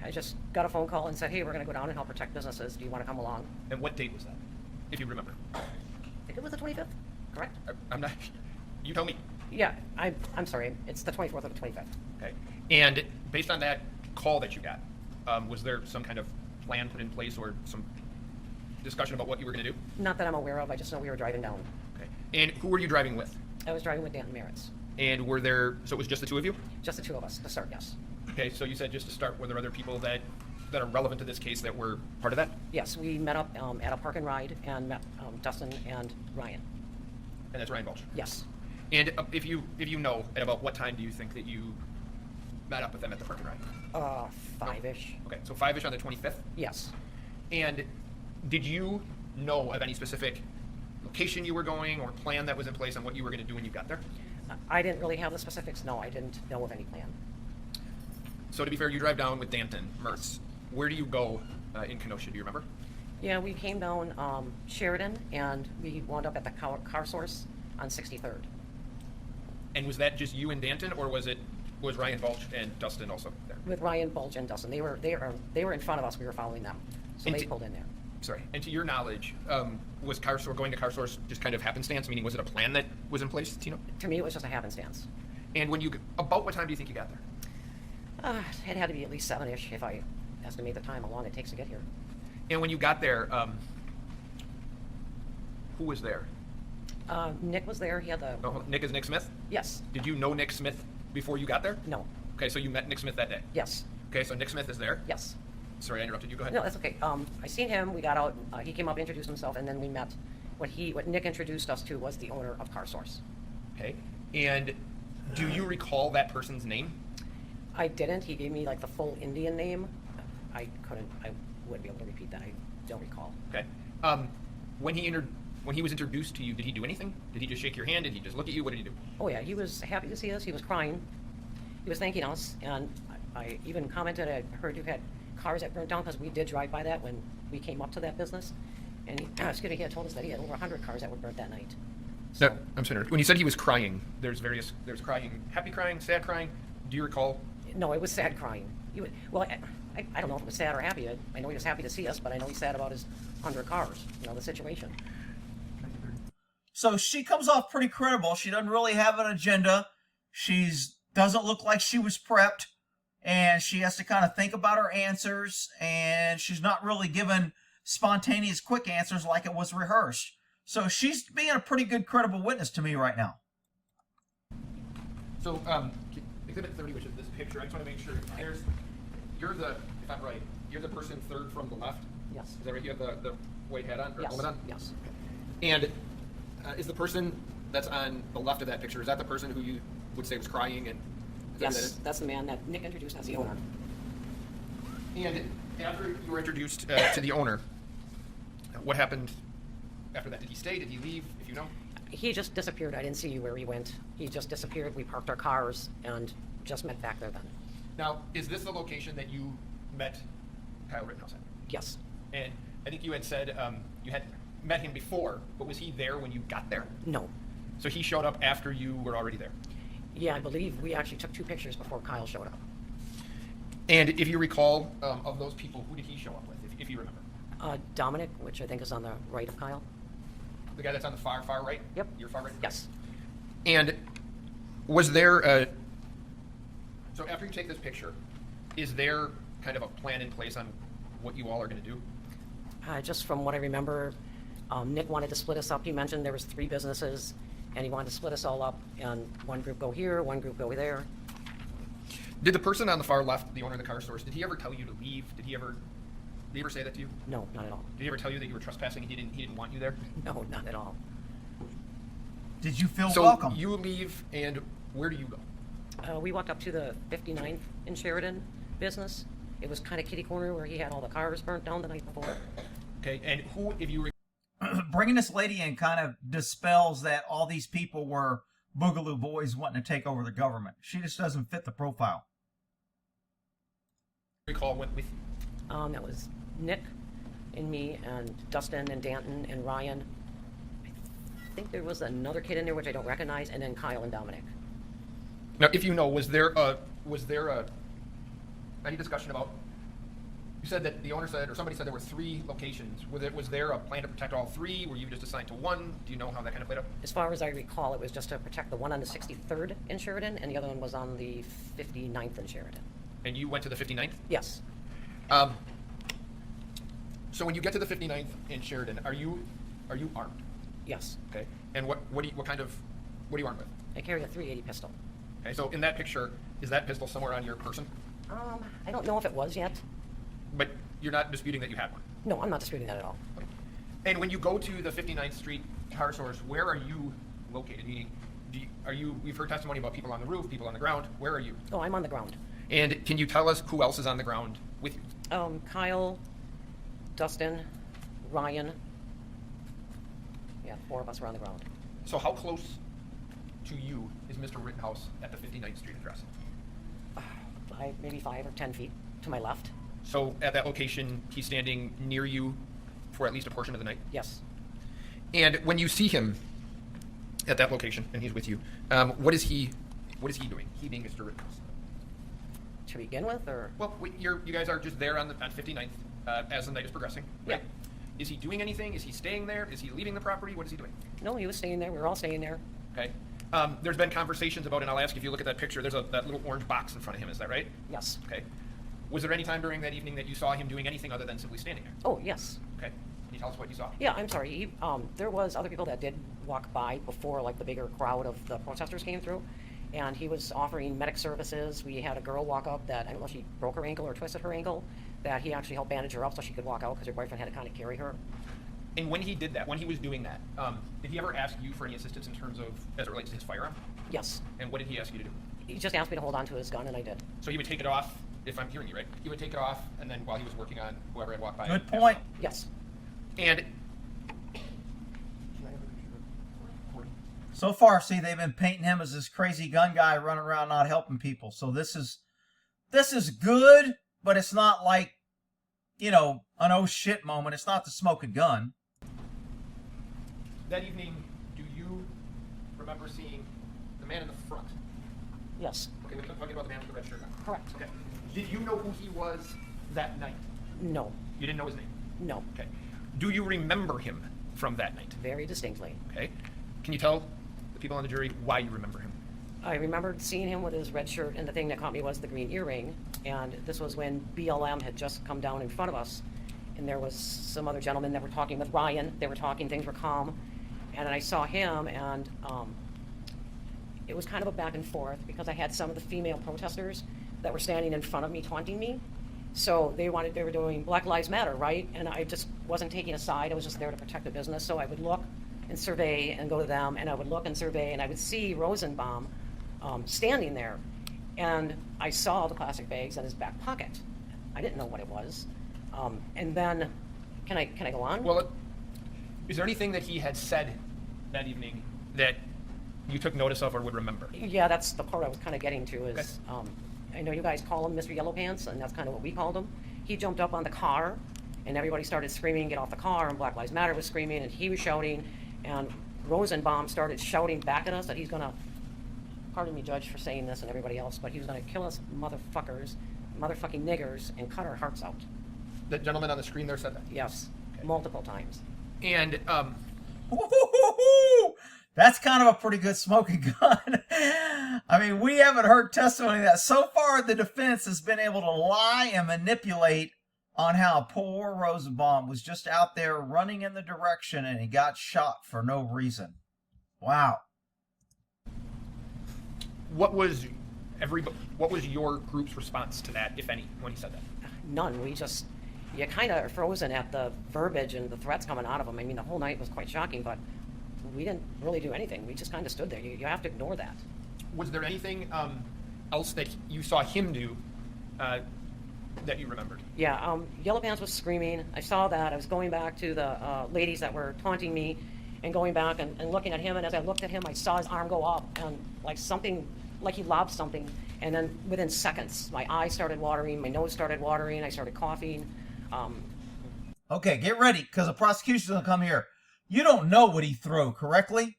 I just got a phone call and said, hey, we're going to go down and help protect businesses. Do you want to come along? And what date was that, if you remember? I think it was the 25th, correct? I'm not, you tell me. Yeah, I'm sorry. It's the 24th or the 25th. Okay. And based on that call that you got, was there some kind of plan put in place or some discussion about what you were going to do? Not that I'm aware of, I just know we were driving down. Okay. And who were you driving with? I was driving with Dan Merritz. And were there, so it was just the two of you? Just the two of us to start, yes. Okay, so you said just to start, were there other people that are relevant to this case that were part of that? Yes, we met up at a park and ride and met Dustin and Ryan. And that's Ryan Balch? Yes. And if you know, at about what time do you think that you met up with them at the park and ride? 5-ish. Okay, so 5-ish on the 25th? Yes. And did you know of any specific location you were going or plan that was in place on what you were going to do when you got there? I didn't really have the specifics. No, I didn't know of any plan. So to be fair, you drive down with Danton, Mertz. Where do you go in Kenosha? Do you remember? Yeah, we came down Sheridan and we wound up at the car source on 63rd. And was that just you and Danton, or was Ryan Balch and Dustin also there? With Ryan, Bulge, and Dustin. They were in front of us. We were following them. So And they pulled in there. Sorry. And to your knowledge, was going to Car Source just kind of happenstance? Meaning, was it a plan that was in place, Tino? To me, it was just a happenstance. And about what time do you think you got there? It had to be at least 7-ish if I estimate the time how long it takes to get here. And when you got there, who was there? Nick was there. He had the... Oh, Nick is Nick Smith? Yes. Did you know Nick Smith before you got there? No. Okay, so you met Nick Smith that day? Yes. Okay, so Nick Smith is there? Yes. Sorry, I interrupted you. Go ahead. No, that's okay. I seen him. We got out. He came up, introduced himself, and then we met. What Nick introduced us to was the owner of Car Source. Okay. And do you recall that person's name? I didn't. He gave me like the full Indian name. I wouldn't be able to repeat that. I don't recall. Okay. When he was introduced to you, did he do anything? Did he just shake your hand? Did he just look at you? What did he do? Oh yeah, he was happy to see us. He was crying. He was thanking us, and I even commented. I heard you had cars that burnt down because we did drive by that when we came up to that business. And he had told us that he had over 100 cars that were burnt that night. So, No, I'm sorry. When you said he was crying, there's crying, happy crying, sad crying. Do you recall? no, it was sad crying. I don't know if it was sad or happy. I know he was happy to see us, but I know he's sad about his 100 cars, the situation. So she comes off pretty credible. She doesn't really have an agenda. Doesn't look like she was prepped, and she has to kind of think about her answers, and she's not really given spontaneous, quick answers like it was rehearsed. So she's being a pretty good, credible witness to me right now. So, Exhibit 30, which is this picture, I just want to make sure. If I'm right, you're the person third from the left? Yes. Is that right? You have the white hat on, or Yes. helmet on? Yes. And is the person that's on the left of that picture, is that the person who you would say was crying? And is that who that Yes, is? that's the man that Nick introduced as the owner. And after you were introduced to the owner, what happened after that? Did he stay? Did he leave, if you know? He just disappeared. I didn't see where he went. He just disappeared. We parked our cars and just met back there then. Now, is this the location that you met Kyle Rittenhouse at? Yes. And I think you had said you had met him before, but was he there when you got there? No. So he showed up after you were already there? Yeah, I believe we actually took 2 pictures before Kyle showed up. And if you recall, of those people, who did he show up with, if you remember? Dominic, which I think is on the right of Kyle. The guy that's on the far right? Yep. Your far right? Yes. And was there so after you take this picture, is there kind of a plan in place on what you all are going to do? Just from what I remember, Nick wanted to split us up. He mentioned there was 3 businesses, and he wanted to split us all up, and one group go here, one group go there. Did the person on the far left, the owner of the car source, did he ever tell you to leave? Did he ever say that to you? No, not at all. Did he ever tell you that you were trespassing and he didn't want you there? No, not at all. Did you feel So welcome? you leave, and where do you go? We walked up to the 59th in Sheridan business. It was kind of kitty corner where he had all the cars burnt down the night before. Okay, and who, if you Bringing this lady in kind of dispels that all these people were boogaloo boys wanting to take over the government. She just doesn't fit the profile. recall went with, That was Nick and me and Dustin and Danton and Ryan. I think there was another kid in there which I don't recognize, and then Kyle and Dominic. now, if you know, was there any discussion about? You said that the owner said, or somebody said there were 3 locations. Was there a plan to protect all 3? Were you just assigned to one? Do you know how that kind of played out? As far as I recall, it was just to protect the one on the 63rd in Sheridan, and the other one was on the 59th in Sheridan. And you went to the 59th? Yes. So when you get to the 59th in Sheridan, are you armed? Yes. Okay. And what are you armed with? I carry a .380 pistol. Okay. So in that picture, is that pistol somewhere on your person? I don't know if it was yet. But you're not disputing that you had one. No, I'm not disputing that at all. And when you go to the 59th Street car source, where are you located? Meaning, we've heard testimony about people on the roof, people on the ground. Where are you? Oh, I'm on the ground. And can you tell us who else is on the ground with you? Kyle, Dustin, Ryan. Yeah, 4 of us were on the ground. So how close to you is Mr. Rittenhouse at the 59th Street address? Maybe 5 or 10 feet to my left. So at that location, he's standing near you for at least a portion of the night? Yes. And when you see him at that location and he's with you, what is he doing? He being Mr. Rittenhouse. To begin with, or? Well, you guys are just there on 59th as the night is progressing, right? Yeah. Is he doing anything? Is he staying there? Is he leaving the property? What is he doing? No, he was staying there. We were all staying there. Okay. There's been conversations about, and I'll ask if you look at that picture, there's that little orange box in front of him. Is that right? Yes. Okay. Was there any time during that evening that you saw him doing anything other than simply standing there? Oh, yes. Okay. Can you tell us what you saw? Yeah, I'm sorry. There was other people that did walk by before, like, the bigger crowd of the protesters came through, and he was offering medic services. We had a girl walk up that, I don't know if she broke her ankle or twisted her ankle, that he actually helped bandage her up so she could walk out because her boyfriend had to kind of carry her. And when he did that, when he was doing that, did he ever ask you for any assistance in terms of, as it relates to his firearm? Yes. And what did he ask you to do? He just asked me to hold on to his gun, and I did. So he would take it off, if I'm hearing you right, he would take it off, and then while he was working on whoever had walked by. Good point. Yes. And So far, see, they've been painting him as this crazy gun guy running around not helping people. So this is good, but it's not like, an oh shit moment. It's not the smoking gun. that evening, do you remember seeing the man in the front? Yes. Okay, we're talking about the man with the red shirt on. Correct. Okay. Did you know who he was that night? No. You didn't know his name? No. Okay. Do you remember him from that night? Very distinctly. Okay. Can you tell the people on the jury why you remember him? I remembered seeing him with his red shirt, and the thing that caught me was the green earring. And this was when BLM had just come down in front of us, and there was some other gentlemen that were talking with Ryan. They were talking, things were calm, and I saw him, and it was kind of a back and forth because I had some of the female protesters that were standing in front of me taunting me. So they were doing Black Lives Matter, right? And I just wasn't taking a side. I was just there to protect the business. So I would look and survey and go to them, and I would look and survey, and I would see Rosenbaum standing there. And I saw the plastic bags in his back pocket. I didn't know what it was. And then, can I go on? Well, is there anything that he had said that evening that you took notice of or would remember? Yeah, that's the part I was kind of getting to is, Okay. I know you guys call him Mr. Yellow Pants, and that's kind of what we called him. He jumped up on the car, and everybody started screaming, get off the car, and Black Lives Matter was screaming, and he was shouting, and Rosenbaum started shouting back at us that he's going to, pardon me, Judge, for saying this and everybody else, but he was going to kill us motherfuckers, motherfucking niggers, and cut our hearts out. The gentleman on the screen there said that? Yes, multiple times. And Woo-hoo-hoo-hoo! That's kind of a pretty good smoking gun. I mean, we haven't heard testimony that so far the defense has been able to lie and manipulate on how poor Rosenbaum was just out there running in the direction and he got shot for no reason. Wow. what was your group's response to that, if any, when he said that? None. You kind of are frozen at the verbiage and the threats coming out of him. I mean, the whole night was quite shocking, but we didn't really do anything. We just kind of stood there. You have to ignore that. Was there anything else that you saw him do that you remembered? Yeah, Yellow Pants was screaming. I saw that. I was going back to the ladies that were taunting me and going back and looking at him. And as I looked at him, I saw his arm go up and like he lobbed something. And then within seconds, my eyes started watering, my nose started watering, I started coughing. Okay, get ready, because the prosecution's going to come here. You don't know what he threw, correctly?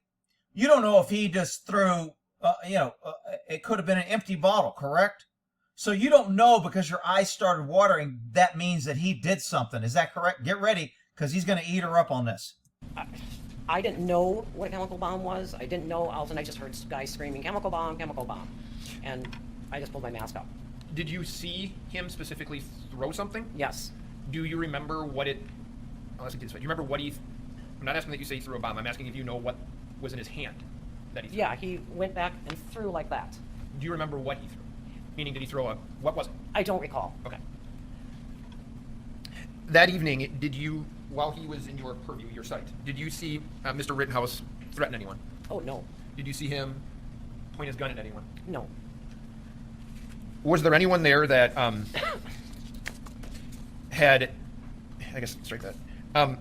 You don't know if he just threw, it could have been an empty bottle, correct? So you don't know because your eyes started watering, that means that he did something. Is that correct? Get ready, because he's going to eat her up on this. I didn't know what a chemical bomb was. I didn't know. All of a sudden, I just heard guys screaming, chemical bomb, chemical bomb. And I just pulled my mask up. Did you see him specifically throw something? Yes. Do you remember what it I'll ask you this way. Do you remember what he? I'm not asking that you say he threw a bomb. I'm asking if you know what was in his hand that he threw. Yeah, he went back and threw like that. Do you remember what he threw? Meaning, did he throw a? What was it? I don't recall. Okay. That evening, did you, while he was in your purview, your sight, did you see Mr. Rittenhouse threaten anyone? Oh, no. Did you see him point his gun at anyone? No. Was there anyone there that had, I guess, strike that.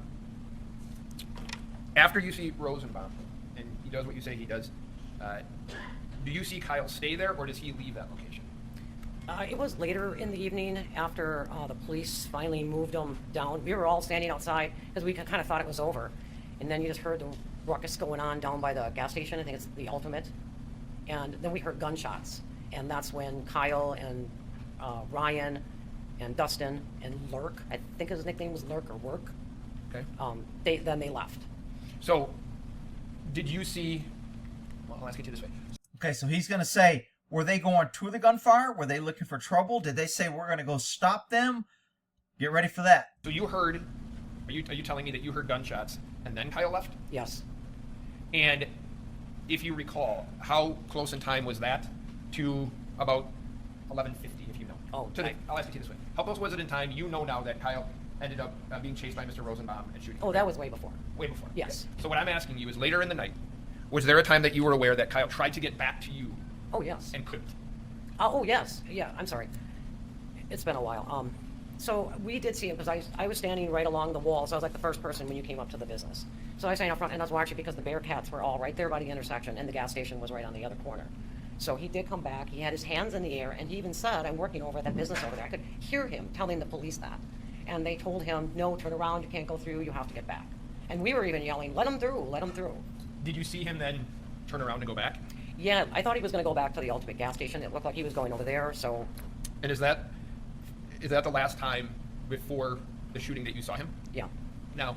After you see Rosenbaum, and he does what you say he does, do you see Kyle stay there, or does he leave that location? It was later in the evening after the police finally moved him down. We were all standing outside because we kind of thought it was over. And then you just heard the ruckus going on down by the gas station. I think it's the Ultimate. And then we heard gunshots. And that's when Kyle and Ryan and Dustin and Lurk, I think his nickname was Lurk or Work, Okay. then they left. So, did you see, well, I'll ask it to you this way. Okay, so he's going to say, were they going to the gunfire? Were they looking for trouble? Did they say, we're going to go stop them? Get ready for that. So you heard, are you telling me that you heard gunshots and then Kyle left? Yes. And if you recall, how close in time was that to about 11:50, if you know? Oh, I'll ask you this way. How close was it in time? You know now that Kyle ended up being chased by Mr. Rosenbaum and shooting. Oh, that was way before. Way before. Yes. Okay. So what I'm asking you is, later in the night, was there a time that you were aware that Kyle tried to get back to you Oh, yes. and couldn't? Oh, yes. Yeah, I'm sorry. It's been a while. So we did see him because I was standing right along the wall, so I was like the first person when you came up to the business. So I was standing up front, and I was watching because the Bearcats were all right there by the intersection, and the gas station was right on the other corner. So he did come back. He had his hands in the air, and he even said, I'm working over at that business over there. I could hear him telling the police that. And they told him, no, turn around, you can't go through, you have to get back. And we were even yelling, let him through, let him through. Did you see him then turn around and go back? Yeah, I thought he was going to go back to the Ultimate gas station. It looked like he was going over there, so... And is that the last time before the shooting that you saw him? Yeah. Now,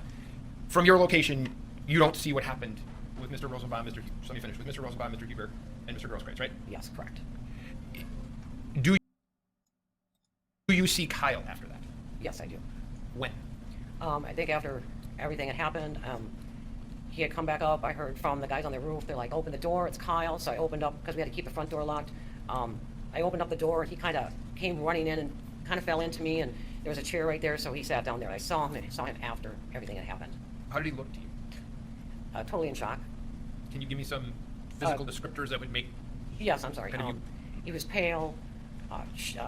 from your location, you don't see what happened with Mr. Rosenbaum, with Mr. Rosenbaum, Mr. Huber, and Mr. Grosskreutz, right? Yes, correct. Do you see Kyle after that? Yes, I do. When? I think after everything had happened, he had come back up. I heard from the guys on the roof, they're like, open the door, it's Kyle. So I opened up, because we had to keep the front door locked. I opened up the door, and he kind of came running in and kind of fell into me, and there was a chair right there, so he sat down there. I saw him, and I saw him after everything had happened. How did he look to you? Totally in shock. Can you give me some physical descriptors that would make... Yes, I'm sorry. Kind of He was pale,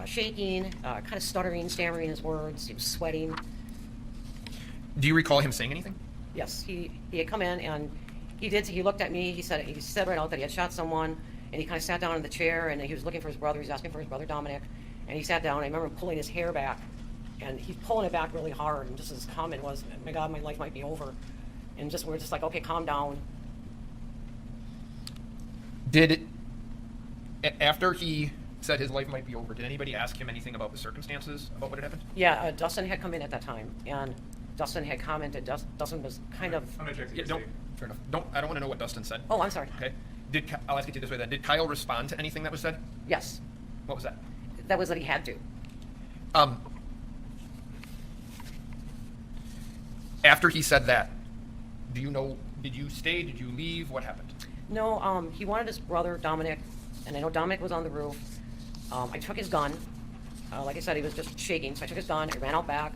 shaking, kind of stuttering, stammering his words. He was sweating. Do you recall him saying anything? Yes, he had come in, and he looked at me. He said right out that he had shot someone, and he kind of sat down in the chair, and he was looking for his brother. He was asking for his brother Dominic, and he sat down. I remember him pulling his hair back, and he's pulling it back really hard, and just his comment was, my God, my life might be over. And we're just like, okay, calm down. After he said his life might be over, did anybody ask him anything about the circumstances, about what had happened? Yeah, Dustin had come in at that time, and Dustin had commented. Dustin was kind of... Fair enough. I don't want to know what Dustin said. Oh, I'm sorry. Okay. I'll ask it to you this way then. Did Kyle respond to anything that was said? Yes. What was that? That was that he had to. After he said that, do you know, did you stay? Did you leave? What happened? No, he wanted his brother Dominic, and I know Dominic was on the roof. I took his gun. Like I said, he was just shaking, so I took his gun. I ran out back.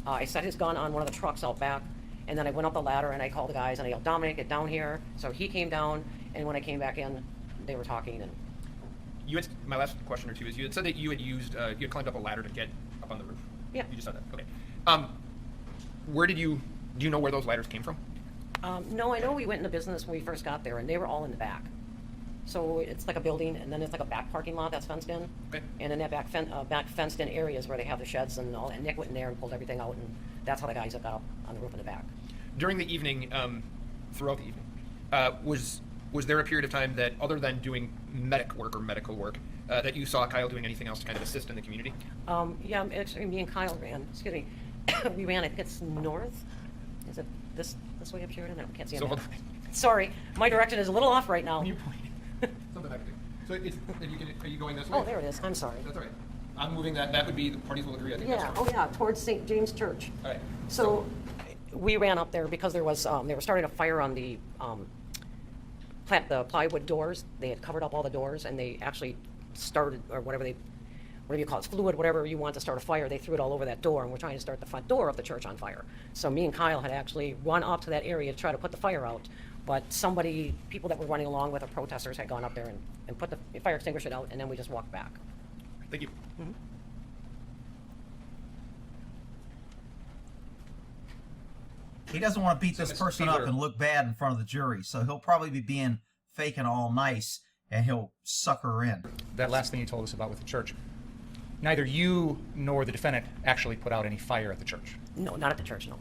I set his gun on one of the trucks out back, and then I went up the ladder, and I called the guys, and I yelled, Dominic, get down here. So he came down, and when I came back in, they were talking. And My last question or two is, you had said that you had climbed up a ladder to get up on the roof. Yeah. You just said that. Okay. Do you know where those ladders came from? No, I know we went into business when we first got there, and they were all in the back. So it's like a building, and then it's like a back parking lot that's fenced in. Okay. And in that back fenced in areas where they have the sheds and all, and Nick went in there and pulled everything out, and that's how the guys got up on the roof in the back. During the evening, throughout the evening, was there a period of time that, other than doing medical work, that you saw Kyle doing anything else to kind of assist in the community? Yeah, actually, me and Kyle ran. Excuse me. We ran. I think it's north. Is it this way up here? I can't see it. Sorry, my direction is a little off right now. You point. Something I can do. So are you going this way? Oh, there it is. I'm sorry. That's all right. I'm moving that. That would be, the parties will agree. I think Yeah. that's Oh, yeah. Towards St. James Church. All right. So We ran up there because there was, they were starting a fire on the plywood doors. They had covered up all the doors, and they actually started, or whatever you call it, fluid, whatever you want to start a fire, they threw it all over that door, and we're trying to start the front door of the church on fire. So me and Kyle had actually run up to that area to try to put the fire out, but people that were running along with the protesters had gone up there and put the fire extinguisher out, and then we just walked back. Thank you. He doesn't want to beat So, this Mr. person up Fiedler- and look bad in front of the jury, so he'll probably be being fake and all nice, and he'll sucker her in. That last thing you told us about with the church, neither you nor the defendant actually put out any fire at the church. No, not at the church, no.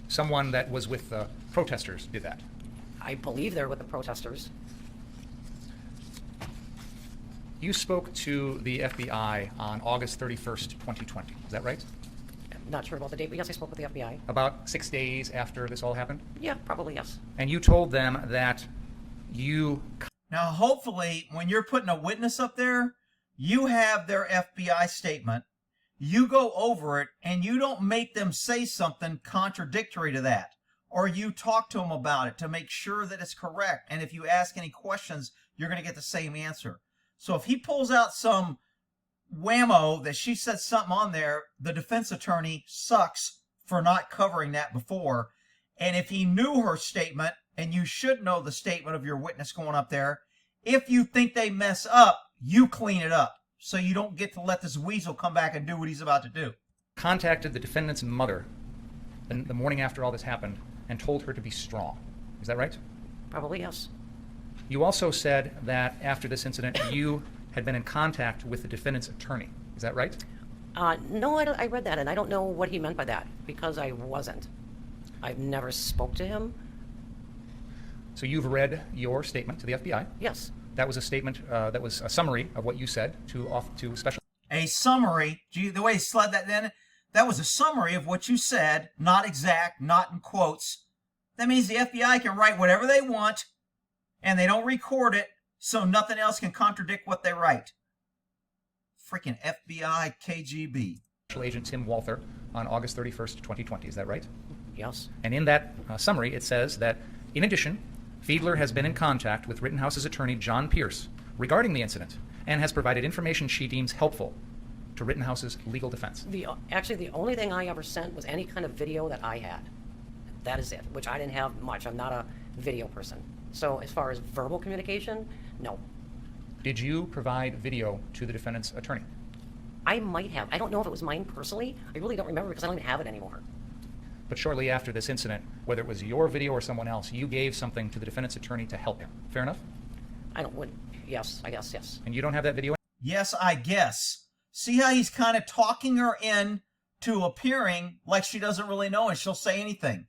Someone that was with the protesters did that. I believe they're with the protesters. You spoke to the FBI on August 31st, 2020. Is that right? I'm not sure about the date, but yes, I spoke with the FBI. About 6 days after this all happened? Yeah, probably yes. And you told them that you Now, hopefully, when you're putting a witness up there, you have their FBI statement, you go over it, and you don't make them say something contradictory to that. Or you talk to them about it to make sure that it's correct. And if you ask any questions, you're going to get the same answer. So if he pulls out some whammo that she said something on there, the defense attorney sucks for not covering that before. And if he knew her statement, and you should know the statement of your witness going up there, if you think they mess up, you clean it up. So you don't get to let this weasel come back and do what he's about to do. contacted the defendant's mother the morning after all this happened and told her to be strong. Is that right? Probably yes. You also said that after this incident, you had been in contact with the defendant's attorney. Is that right? No, I read that, and I don't know what he meant by that, because I wasn't. I've never spoke to him. So you've read your statement to the FBI. Yes. That was a statement that was a summary of what you said to special. A summary, the way he slid that in, that was a summary of what you said, not exact, not in quotes. That means the FBI can write whatever they want, and they don't record it, so nothing else can contradict what they write. Freaking FBI, KGB. Special Agent Tim Walther on August 31st, 2020. Is that right? Yes. And in that summary, it says that, in addition, Fiedler has been in contact with Rittenhouse's attorney, John Pierce, regarding the incident, and has provided information she deems helpful to Rittenhouse's legal defense. Actually, the only thing I ever sent was any kind of video that I had. That is it, which I didn't have much. I'm not a video person. So as far as verbal communication, no. Did you provide video to the defendant's attorney? I might have. I don't know if it was mine personally. I really don't remember because I don't even have it anymore. But shortly after this incident, whether it was your video or someone else, you gave something to the defendant's attorney to help him. Fair enough? Yes, I guess, yes. And you don't have that video? Yes, I guess. See how he's kind of talking her in to appearing like she doesn't really know and she'll say anything.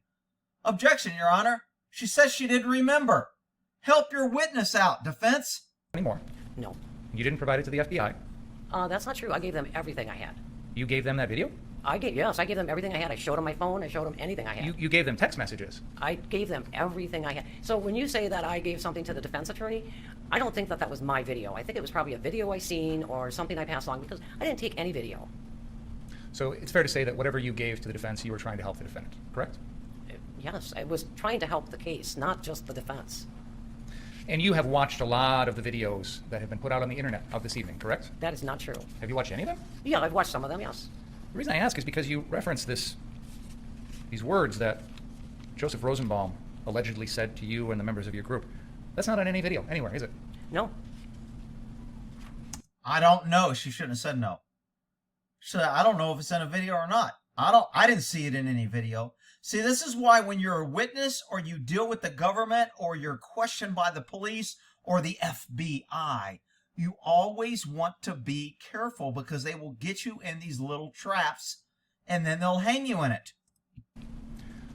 Objection, Your Honor. She says she didn't remember. Help your witness out, defense. Anymore. No. You didn't provide it to the FBI. That's not true. I gave them everything I had. You gave them that video? Yes, I gave them everything I had. I showed them my phone. I showed them anything I had. You gave them text messages. I gave them everything I had. So when you say that I gave something to the defense attorney, I don't think that that was my video. I think it was probably a video I seen or something I passed along because I didn't take any video. So it's fair to say that whatever you gave to the defense, you were trying to help the defendant, correct? Yes, I was trying to help the case, not just the defense. And you have watched a lot of the videos that have been put out on the internet of this evening, correct? That is not true. Have you watched any of them? Yeah, I've watched some of them, yes. The reason I ask is because you reference these words that Joseph Rosenbaum allegedly said to you and the members of your group. That's not on any video anywhere, is it? No. I don't know. She shouldn't have said no. She said, I don't know if it's in a video or not. I didn't see it in any video. See, this is why when you're a witness or you deal with the government or you're questioned by the police or the FBI, you always want to be careful because they will get you in these little traps and then they'll hang you in it.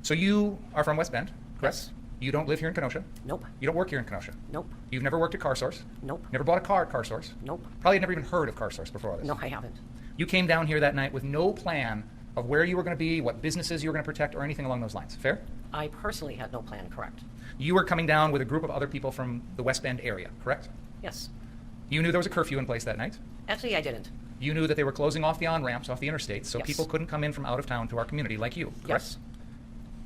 So you are from West Bend, correct? Yes. You don't live here in Kenosha? Nope. You don't work here in Kenosha? Nope. You've never worked at CarSource? Nope. Never bought a car at CarSource? Nope. Probably never even heard of CarSource before this? No, I haven't. You came down here that night with no plan of where you were going to be, what businesses you were going to protect, or anything along those lines. Fair? I personally had no plan, correct? You were coming down with a group of other people from the West Bend area, correct? Yes. You knew there was a curfew in place that night. Actually, I didn't. You knew that they were closing off the on-ramps off the interstates so Yes. people couldn't come in from out of town to our community like you, correct? Yes.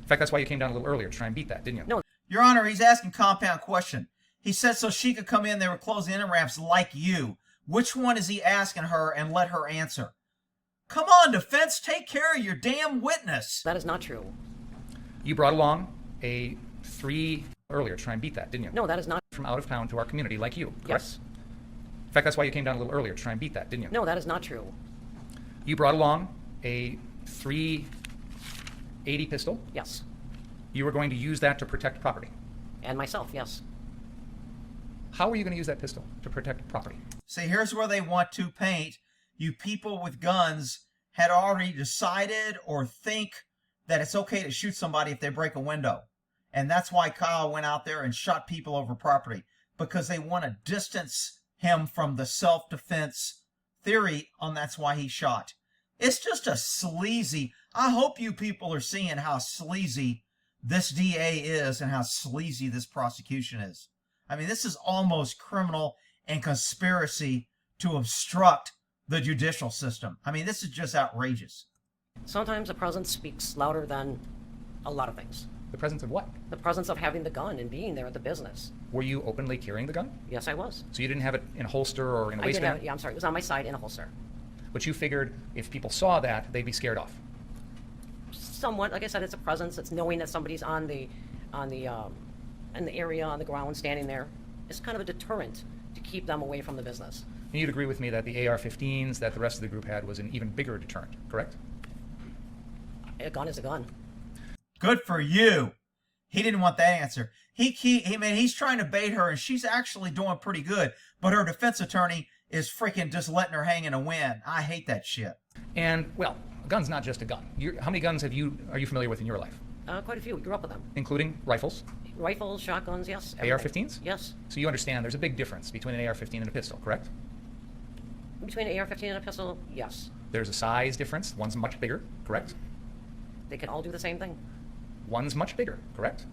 In fact, that's why you came down a little earlier to try and beat that, didn't you? No. Your Honor, he's asking compound question. He said so she could come in, they were closing in ramps like you. Which one is he asking her, and let her answer? Come on, defense, take care of your damn witness. That is not true. You brought along a 3 earlier to try and beat that, didn't you? No, that is not. From out of town to our community like you, correct? Yes. In fact, that's why you came down a little earlier to try and beat that, didn't you? No, that is not true. You brought along a .380 pistol. Yes. You were going to use that to protect property. And myself, yes. How are you going to use that pistol to protect property? See, here's where they want to paint. You people with guns had already decided or think that it's okay to shoot somebody if they break a window. And that's why Kyle went out there and shot people over property, because they want to distance him from the self-defense theory, and that's why he shot. It's just a sleazy. I hope you people are seeing how sleazy this DA is and how sleazy this prosecution is. I mean, this is almost criminal and conspiracy to obstruct the judicial system. I mean, this is just outrageous. Sometimes the presence speaks louder than a lot of things. The presence of what? The presence of having the gun and being there at the business. Were you openly carrying the gun? Yes, I was. So you didn't have it in a holster or in a I did waistband? have, yeah, I'm sorry. It was on my side in a holster. But you figured if people saw that, they'd be scared off. Somewhat, like I said, it's a presence. It's knowing that somebody's in the area, on the ground, standing there. It's kind of a deterrent to keep them away from the business. And you'd agree with me that the AR-15s that the rest of the group had was an even bigger deterrent, correct? A gun is a gun. Good for you. He didn't want that answer. He's trying to bait her, and she's actually doing pretty good. But her defense attorney is freaking just letting her hang in a wind. I hate that shit. And, well, a gun's not just a gun. How many guns are you familiar with in your life? Quite a few. We grew up with them. Including rifles? Rifles, shotguns, yes. everything. AR-15s? Yes. So you understand there's a big difference between an AR-15 and a pistol, correct? Between an AR-15 and a pistol, yes. There's a size difference. One's much bigger, correct? They can all do the same thing. One's much bigger, correct?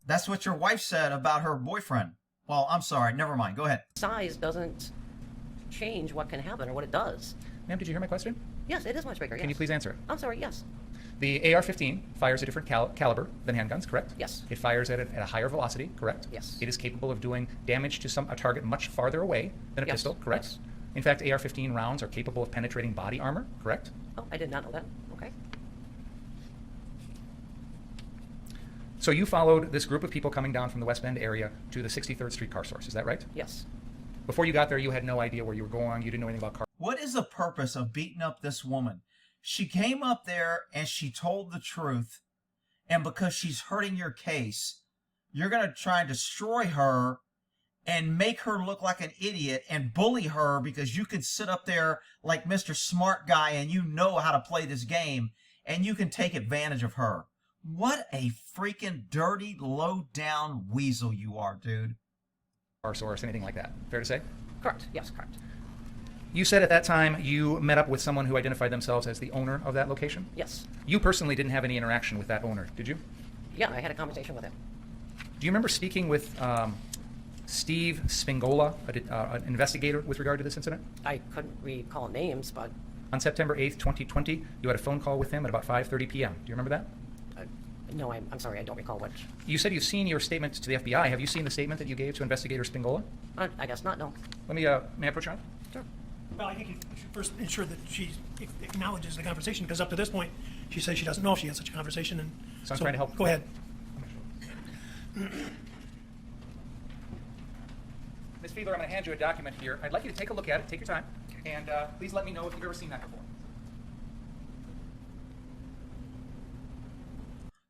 That's what your wife said about her boyfriend. Well, I'm sorry. Never mind. Go ahead. Size doesn't change what can happen or what it does. Ma'am, did you hear my question? Yes, it is much bigger, yes. Can you please answer it? I'm sorry, yes. The AR-15 fires a different caliber than handguns, correct? Yes. It fires at a higher velocity, correct? Yes. It is capable of doing damage to a target much farther away than a Yes. pistol, correct? Yes. In fact, AR-15 rounds are capable of penetrating body armor, correct? Oh, I did not know that. Okay. So you followed this group of people coming down from the West Bend area to the 63rd Street car source, is that right? Yes. Before you got there, you had no idea where you were going, you didn't know anything about cars. What is the purpose of beating up this woman? She came up there and she told the truth, and because she's hurting your case, you're going to try and destroy her and make her look like an idiot and bully her because you can sit up there like Mr. Smart Guy and you know how to play this game and you can take advantage of her. What a freaking dirty, low-down weasel you are, dude. Car source, anything like that. Fair to say? Correct. Yes, correct. You said at that time you met up with someone who identified themselves as the owner of that location? Yes. You personally didn't have any interaction with that owner, did you? Yeah, I had a conversation with him. Do you remember speaking with Steve Spingola, an investigator with regard to this incident? I couldn't recall names, but On September 8th, 2020, you had a phone call with him at about 5:30 p.m. Do you remember that? no, I'm sorry, I don't recall which. You said you've seen your statement to the FBI. Have you seen the statement that you gave to Investigator Spingola? I guess not, no. May I approach on? Sure. Well, I think you should first ensure that she acknowledges the conversation, because up to this point, she says she doesn't know if she had such a conversation, and So I'm trying to help. Go ahead. Ms. Fiedler, I'm going to hand you a document here. I'd like you to take a look at it. Take your time. And please let me know if you've ever seen that before.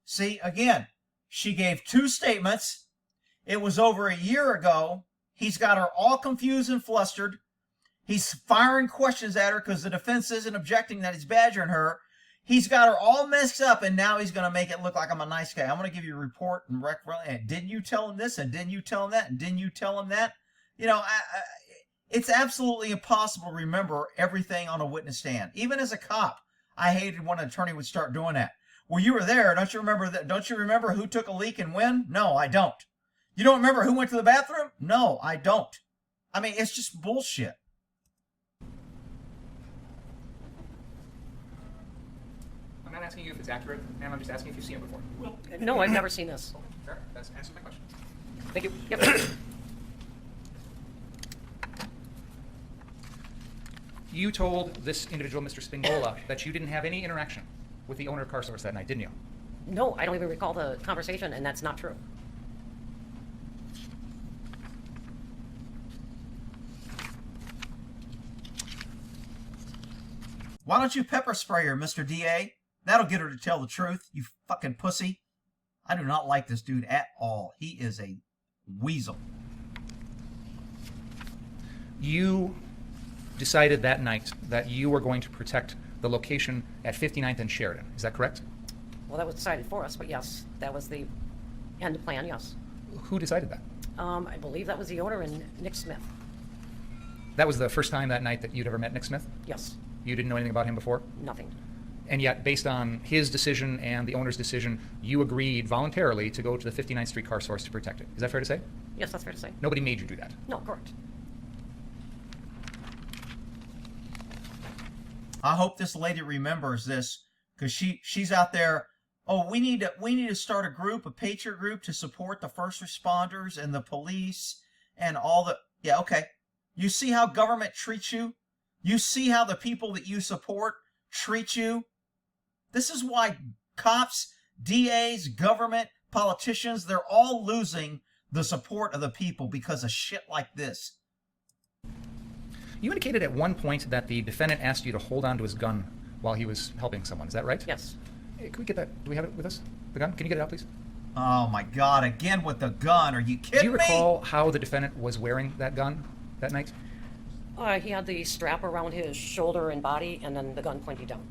See, again, she gave two statements. It was over a year ago. He's got her all confused and flustered. He's firing questions at her because the defense isn't objecting that he's badgering her. He's got her all messed up, and now he's going to make it look like I'm a nice guy. I'm going to give you a report and and didn't you tell him this, and didn't you tell him that, and didn't you tell him that? You know, it's absolutely impossible to remember everything on a witness stand. Even as a cop, I hated when an attorney would start doing that. Well, you were there. Don't you remember that? Don't you remember who took a leak and when? No, I don't. You don't remember who went to the bathroom? No, I don't. I mean, it's just bullshit. I'm not asking you if it's accurate, ma'am. I'm just asking if you've seen it before. Well, No, I've never seen this. Fair. That's answers my question. Thank you. Yep. You told this individual, Mr. Spingola, that you didn't have any interaction with the owner of CarSource that night, didn't you? No, I don't even recall the conversation, and that's not true. Why don't you pepper spray her, Mr. DA? That'll get her to tell the truth, you fucking pussy. I do not like this dude at all. He is a weasel. You decided that night that you were going to protect the location at 59th and Sheridan. Is that correct? Well, that was decided for us, but yes, that was the end plan, yes. Who decided that? I believe that was the owner and Nick Smith. That was the first time that night that you'd ever met Nick Smith? Yes, You didn't know anything about him before? nothing. And yet, based on his decision and the owner's decision, you agreed voluntarily to go to the 59th Street CarSource to protect it. Is that fair to say? Yes, that's fair to say. Nobody made you do that. No, correct. I hope this lady remembers this, because she's out there. Oh, we need to start a group, a patriot group, to support the first responders and the police and all the. Yeah, okay. You see how government treats you? You see how the people that you support treat you? This is why cops, DAs, government, politicians, they're all losing the support of the people because of shit like this. You indicated at one point that the defendant asked you to hold on to his gun while he was helping someone. Is that right? Yes. Hey, can we get that? Do we have it with us? The gun? Can you get it out, please? Oh my God, again with the gun. Are you kidding Do you me? recall how the defendant was wearing that gun that night? He had the strap around his shoulder and body, and then the gun pointing down.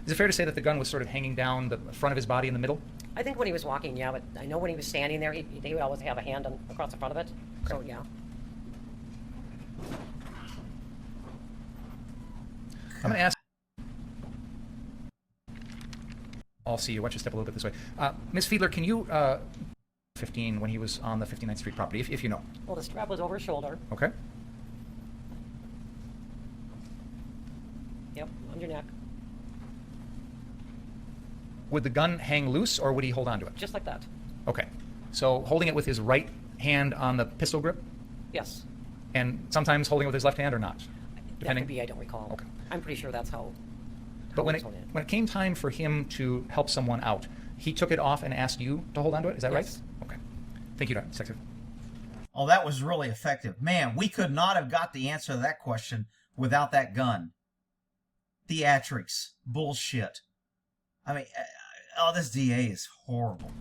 Is it fair to say that the gun was sort of hanging down the front of his body in the middle? I think when he was walking, yeah, but I know when he was standing there, he would always have a hand across the front of it. So, yeah. I'm going to ask. I'll see you. Why don't you step a little bit this way? Ms. Fiedler, can you 15 when he was on the 59th Street property, if you know? Well, the strap was over his shoulder. Okay. Yep, on your neck. Would the gun hang loose or would he hold on to it? Just like that. Okay. So holding it with his right hand on the pistol grip Yes. and sometimes holding it with his left hand or not? That could be, I don't recall. Okay. I'm pretty sure that's how. But when he was holding it came time for him to help someone out, he took it off and asked you to hold on to it? Is that Yes. right? Okay. Thank you, Dr. Detective. Oh, that was really effective. Man, we could not have got the answer to that question without that gun. Theatrics. Bullshit. I mean, this DA is horrible.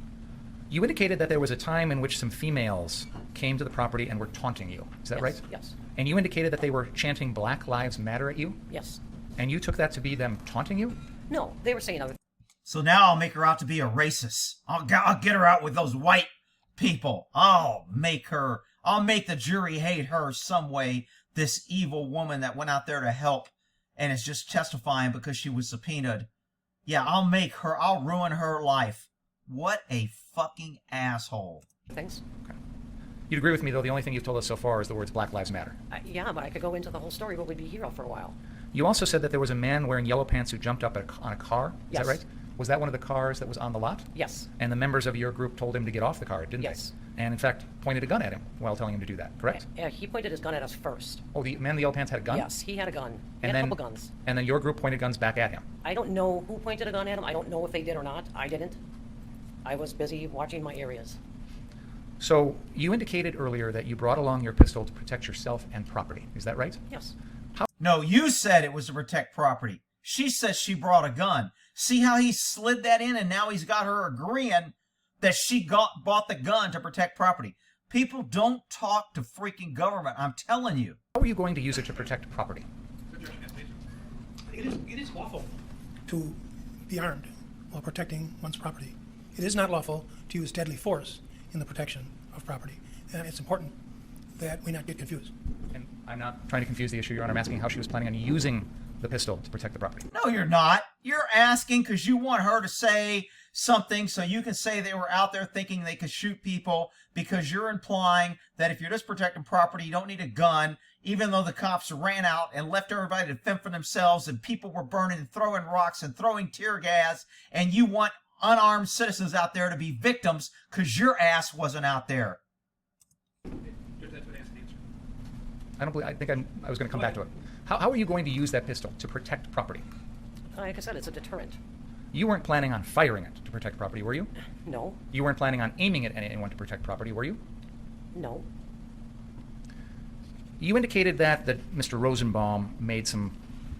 You indicated that there was a time in which some females came to the property and were taunting you. Is that Yes, right? yes. And you indicated that they were chanting Black Lives Matter at you? Yes. And you took that to be them taunting you? No, they were saying other. So now I'll make her out to be a racist. I'll get her out with those white people. I'll make the jury hate her some way, this evil woman that went out there to help and is just testifying because she was subpoenaed. Yeah, I'll ruin her life. What a fucking asshole. things. Okay. You'd agree with me, though, the only thing you've told us so far is the words Black Lives Matter. Yeah, but I could go into the whole story, but we'd be here for a while. You also said that there was a man wearing yellow pants who jumped up on a car. Is Yes. that right? Was that one of the cars that was on the lot? Yes. And the members of your group told him to get off the car, didn't Yes. they? And in fact, pointed a gun at him while telling him to do that, correct? He pointed his gun at us first. Oh, the man in the yellow pants had a gun? Yes, he had a gun. He And had then, a couple guns. And then your group pointed guns back at him. I don't know who pointed a gun at him. I don't know if they did or not. I didn't. I was busy watching my areas. So you indicated earlier that you brought along your pistol to protect yourself and property. Is that right? Yes. No, you said it was to protect property. She says she brought a gun. See how he slid that in, and now he's got her agreeing that she bought the gun to protect property. People don't talk to freaking government. I'm telling you. How are you going to use it to protect property? It is lawful to be armed while protecting one's property. It is not lawful to use deadly force in the protection of property. And it's important that we not get confused. And I'm not trying to confuse the issue, Your Honor. I'm asking how she was planning on using the pistol to protect the property. No, you're not. You're asking because you want her to say something so you can say they were out there thinking they could shoot people, because you're implying that if you're just protecting property, you don't need a gun, even though the cops ran out and left everybody to fend for themselves and people were burning and throwing rocks and throwing tear gas, and you want unarmed citizens out there to be victims because your ass wasn't out there. I don't believe. I think I was going to come back to it. How are you going to use that pistol to protect property? Like I said, it's a deterrent. You weren't planning on firing it to protect property, were you? No, You weren't planning on aiming it at anyone to protect property, were you? no. You indicated that Mr. Rosenbaum made some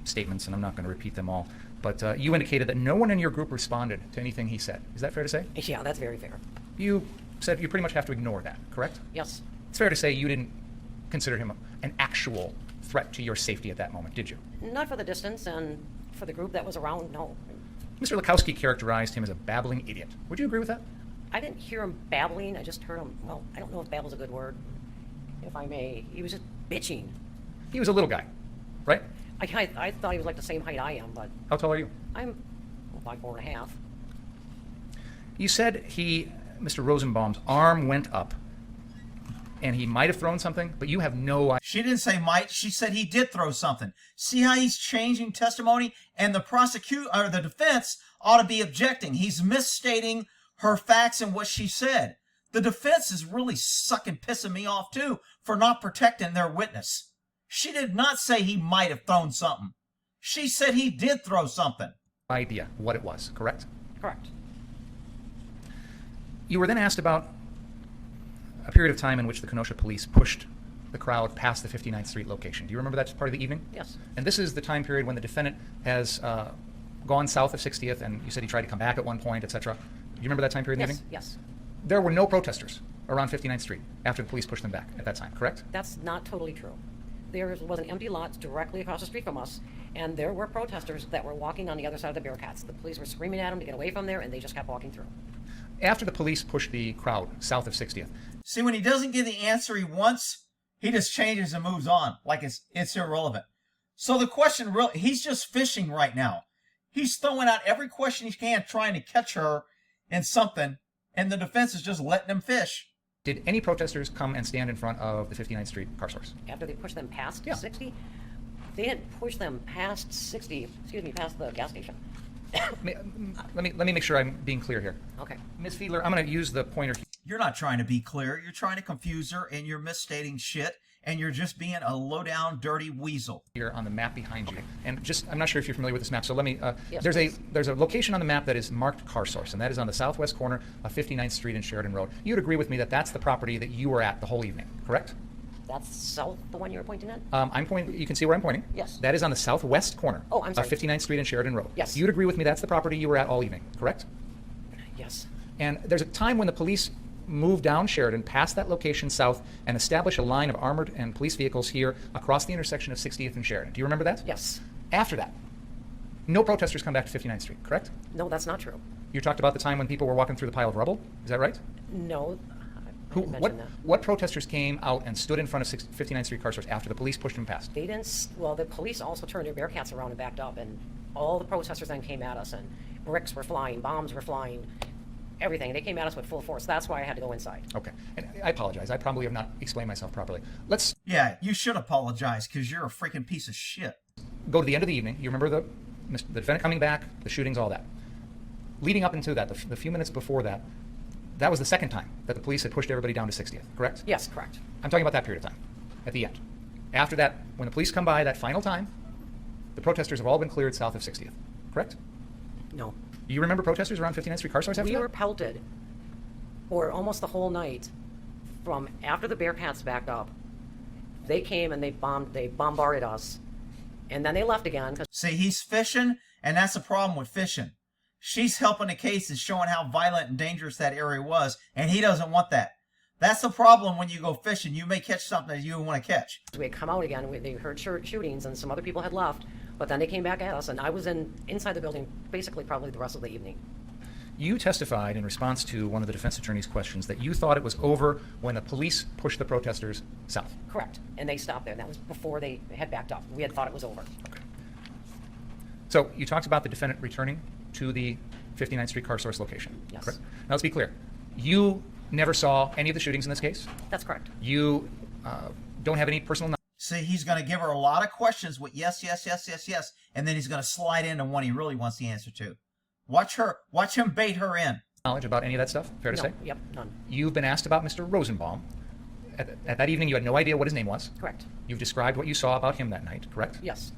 statements, and I'm not going to repeat them all, but you indicated that no one in your group responded to anything he said. Is that fair to say? Yeah, that's very fair. You said you pretty much have to ignore that, correct? Yes. It's fair to say you didn't consider him an actual threat to your safety at that moment, did you? Not for the distance, and for the group that was around, no. Mr. Lukowski characterized him as a babbling idiot. Would you agree with that? I didn't hear him babbling. I just heard him, well, I don't know if babble's a good word, if I may. He was just bitching. He was a little guy, right? I thought he was like the same height I am, but How tall are you? I'm about 4.5. You said Mr. Rosenbaum's arm went up, and he might have thrown something, but you have no idea. She didn't say might. She said he did throw something. See how he's changing testimony? And the defense ought to be objecting. He's misstating her facts and what she said. The defense is really pissing me off too for not protecting their witness. She did not say he might have thrown something. She said he did throw something. Idea what it was, correct? Correct. You were then asked about a period of time in which the Kenosha police pushed the crowd past the 59th Street location. Do you remember that part of the evening? Yes. And this is the time period when the defendant has gone south of 60th, and you said he tried to come back at one point, etc. Do you remember that time period in the Yes, evening? yes. There were no protesters around 59th Street after the police pushed them back at that time, correct? That's not totally true. There was an empty lot directly across the street from us, and there were protesters that were walking on the other side of the Bearcats. The police were screaming at them to get away from there, and they just kept walking through. After the police pushed the crowd south of 60th, See, when he doesn't get the answer he wants, he just changes and moves on like it's irrelevant. So the question really, he's just fishing right now. He's throwing out every question he can, trying to catch her in something, and the defense is just letting him fish. did any protesters come and stand in front of the 59th Street car source? After they pushed them past Yeah. 60, they didn't push them past 60, past the gas station. Let me make sure I'm being clear here. Okay. Ms. Fiedler, I'm going to use the pointer You're not trying to be clear. You're trying to confuse her, and you're misstating shit, and you're just being a low-down, dirty weasel. here on the map behind you. And I'm not sure if you're familiar with this map, so let me, Yes, there's a location on the map that is marked car source, and that is on the southwest corner of 59th Street and Sheridan Road. You'd agree with me that that's the property that you were at the whole evening, correct? That's south, the one you were pointing at? I'm pointing, you can see where I'm pointing? Yes. That is on the southwest corner Oh, I'm sorry. of 59th Street and Sheridan Road. Yes. You'd agree with me that's the property you were at all evening, correct? Yes. And there's a time when the police moved down Sheridan past that location south and established a line of armored and police vehicles here across the intersection of 60th and Sheridan. Do you remember that? Yes. After that, no protesters come back to 59th Street, correct? No, that's not true. You talked about the time when people were walking through the pile of rubble. Is that right? No, I didn't mention that. What protesters came out and stood in front of 59th Street car source after the police pushed them past? They didn't, well, the police also turned their Bearcats around and backed up, and all the protesters then came at us, and bricks were flying, bombs were flying, everything. They came at us with full force. That's why I had to go inside. Okay. And I apologize. I probably have not explained myself properly. Let's Yeah, you should apologize, because you're a freaking piece of shit. go to the end of the evening. You remember the defendant coming back, the shootings, all that. Leading up into that, the few minutes before that, that was the second time that the police had pushed everybody down to 60th, correct? Yes, correct. I'm talking about that period of time, at the end. After that, when the police come by that final time, the protesters have all been cleared south of 60th, correct? No. Do you remember protesters around 59th Street car source after We that? were pelted for almost the whole night from after the Bearcats backed up. They came and they bombarded us, and then they left again. See, he's fishing, and that's the problem with fishing. She's helping the case and showing how violent and dangerous that area was, and he doesn't want that. That's the problem when you go fishing. You may catch something that you don't want to catch. We had come out again. They heard shootings, and some other people had left, but then they came back at us, and I was inside the building basically probably the rest of the evening. You testified in response to one of the defense attorney's questions that you thought it was over when the police pushed the protesters south. Correct. And they stopped there, and that was before they had backed up. We had thought it was over. So you talked about the defendant returning to the 59th Street car source location. Yes. Correct? Now let's be clear. You never saw any of the shootings in this case. That's correct. You don't have any personal knowledge. See, he's going to give her a lot of questions with yes, yes, yes, yes, yes, and then he's going to slide into one he really wants the answer to. Watch him bait her in. Knowledge about any of that stuff? Fair to No, say? yep, none. You've been asked about Mr. Rosenbaum. At that evening, you had no idea what his name was. Correct. You've described what you saw about him that night, correct? Yes.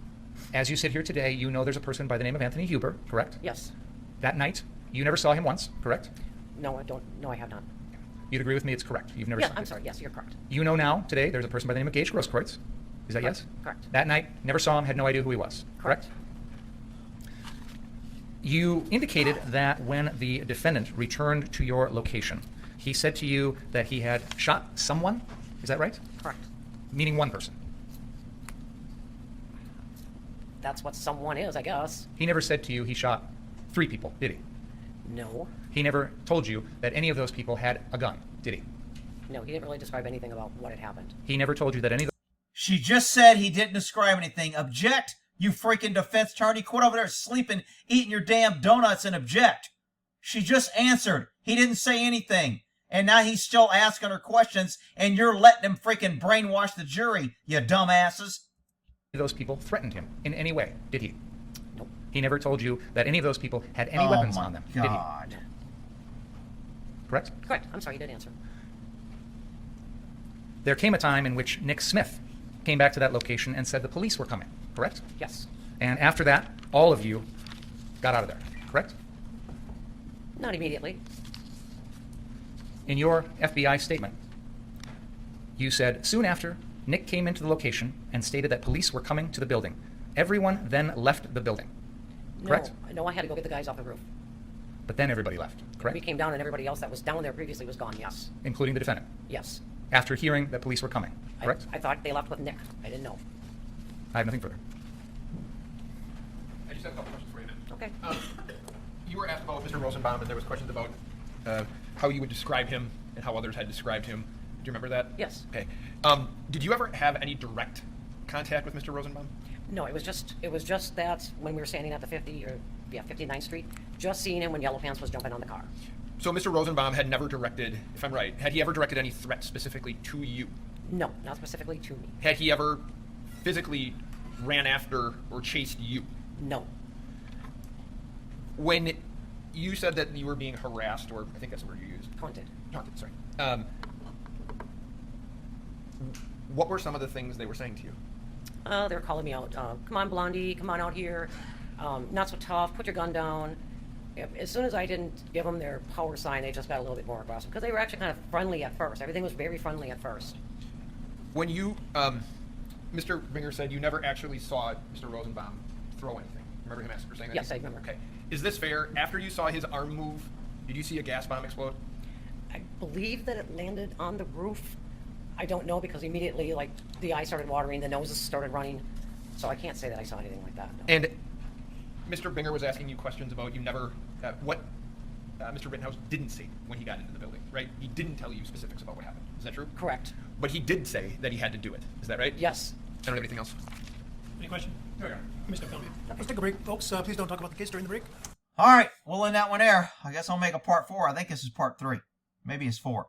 As you sit here today, you know there's a person by the name of Anthony Huber, correct? Yes. That night, you never saw him once, correct? No, I don't. No, I have not. You'd agree with me it's correct. You've never Yeah, seen I'm him. sorry. Yes, you're correct. You know now, today, there's a person by the name of Gage Grosskreutz. Is that yes? Correct. That night, never saw him, had no idea who he was, correct? You indicated that when the defendant returned to your location, he said to you that he had shot someone. Is that right? Correct. Meaning one person. That's what someone is, I guess. He never said to you he shot 3 people, did he? No. He never told you that any of those people had a gun, did he? No, he didn't really describe anything about what had happened. He never told you that any of She just said he didn't describe anything. Object, you freaking defense attorney. Quit over there sleeping, eating your damn donuts, and object. She just answered. He didn't say anything. And now he's still asking her questions, and you're letting him freaking brainwash the jury, you dumbasses. those people threatened him in any way, did he? Nope. He never told you that any of those people had any weapons on them, did he? God. Correct? Correct. I'm sorry, you did answer. There came a time in which Nick Smith came back to that location and said the police were coming, correct? Yes. And after that, all of you got out of there, correct? Not immediately. In your FBI statement, you said, soon after, Nick came into the location and stated that police were coming to the building. Everyone then left the building, correct? No, I had to go get the guys off the roof. But then everybody left, correct? We came down and everybody else that was down there previously was gone, yes. Including the defendant, Yes. after hearing that police were coming, correct? I thought they left with Nick. I didn't know. I have nothing further. I just have a couple questions for you, man. Okay. You were asked about Mr. Rosenbaum, and there was questions about how you would describe him and how others had described him. Do you remember that? Yes. Okay. Did you ever have any direct contact with Mr. Rosenbaum? No, it was just that when we were standing at the 59th Street, just seeing him when Yellow Pants was jumping on the car. So Mr. Rosenbaum had never directed, if I'm right, had he ever directed any threat specifically to you? No, not specifically to me. Had he ever physically ran after or chased you? No. When you said that you were being harassed, or I think that's the word you used. Haunted. Haunted, sorry. What were some of the things they were saying to you? They were calling me out. Come on, Blondie, come on out here. Not so tough, put your gun down. As soon as I didn't give them their power sign, they just got a little bit more aggressive. Because they were actually kind of friendly at first. Everything was very friendly at first. When you, Mr. Ringer said you never actually saw Mr. Rosenbaum throw anything. Remember him asking for saying that? Yes, I remember. Okay. Is this fair? After you saw his arm move, did you see a gas bomb explode? I believe that it landed on the roof. I don't know because immediately, like, the eyes started watering, the noses started running. So I can't say that I saw anything like that. No. And Mr. Binger was asking you questions about you never, what Mr. Rittenhouse didn't say when he got into the building, right? He didn't tell you specifics about what happened. Is that true? Correct. But he did say that he had to do it. Is that right? Yes. I don't have anything else. Any question? Here we are. Mr. Felmy. Let's take a break, folks. Please don't talk about the case during the break. All right, we'll end that one there. I guess I'll make a part 4. I think this is part 3. Maybe it's 4.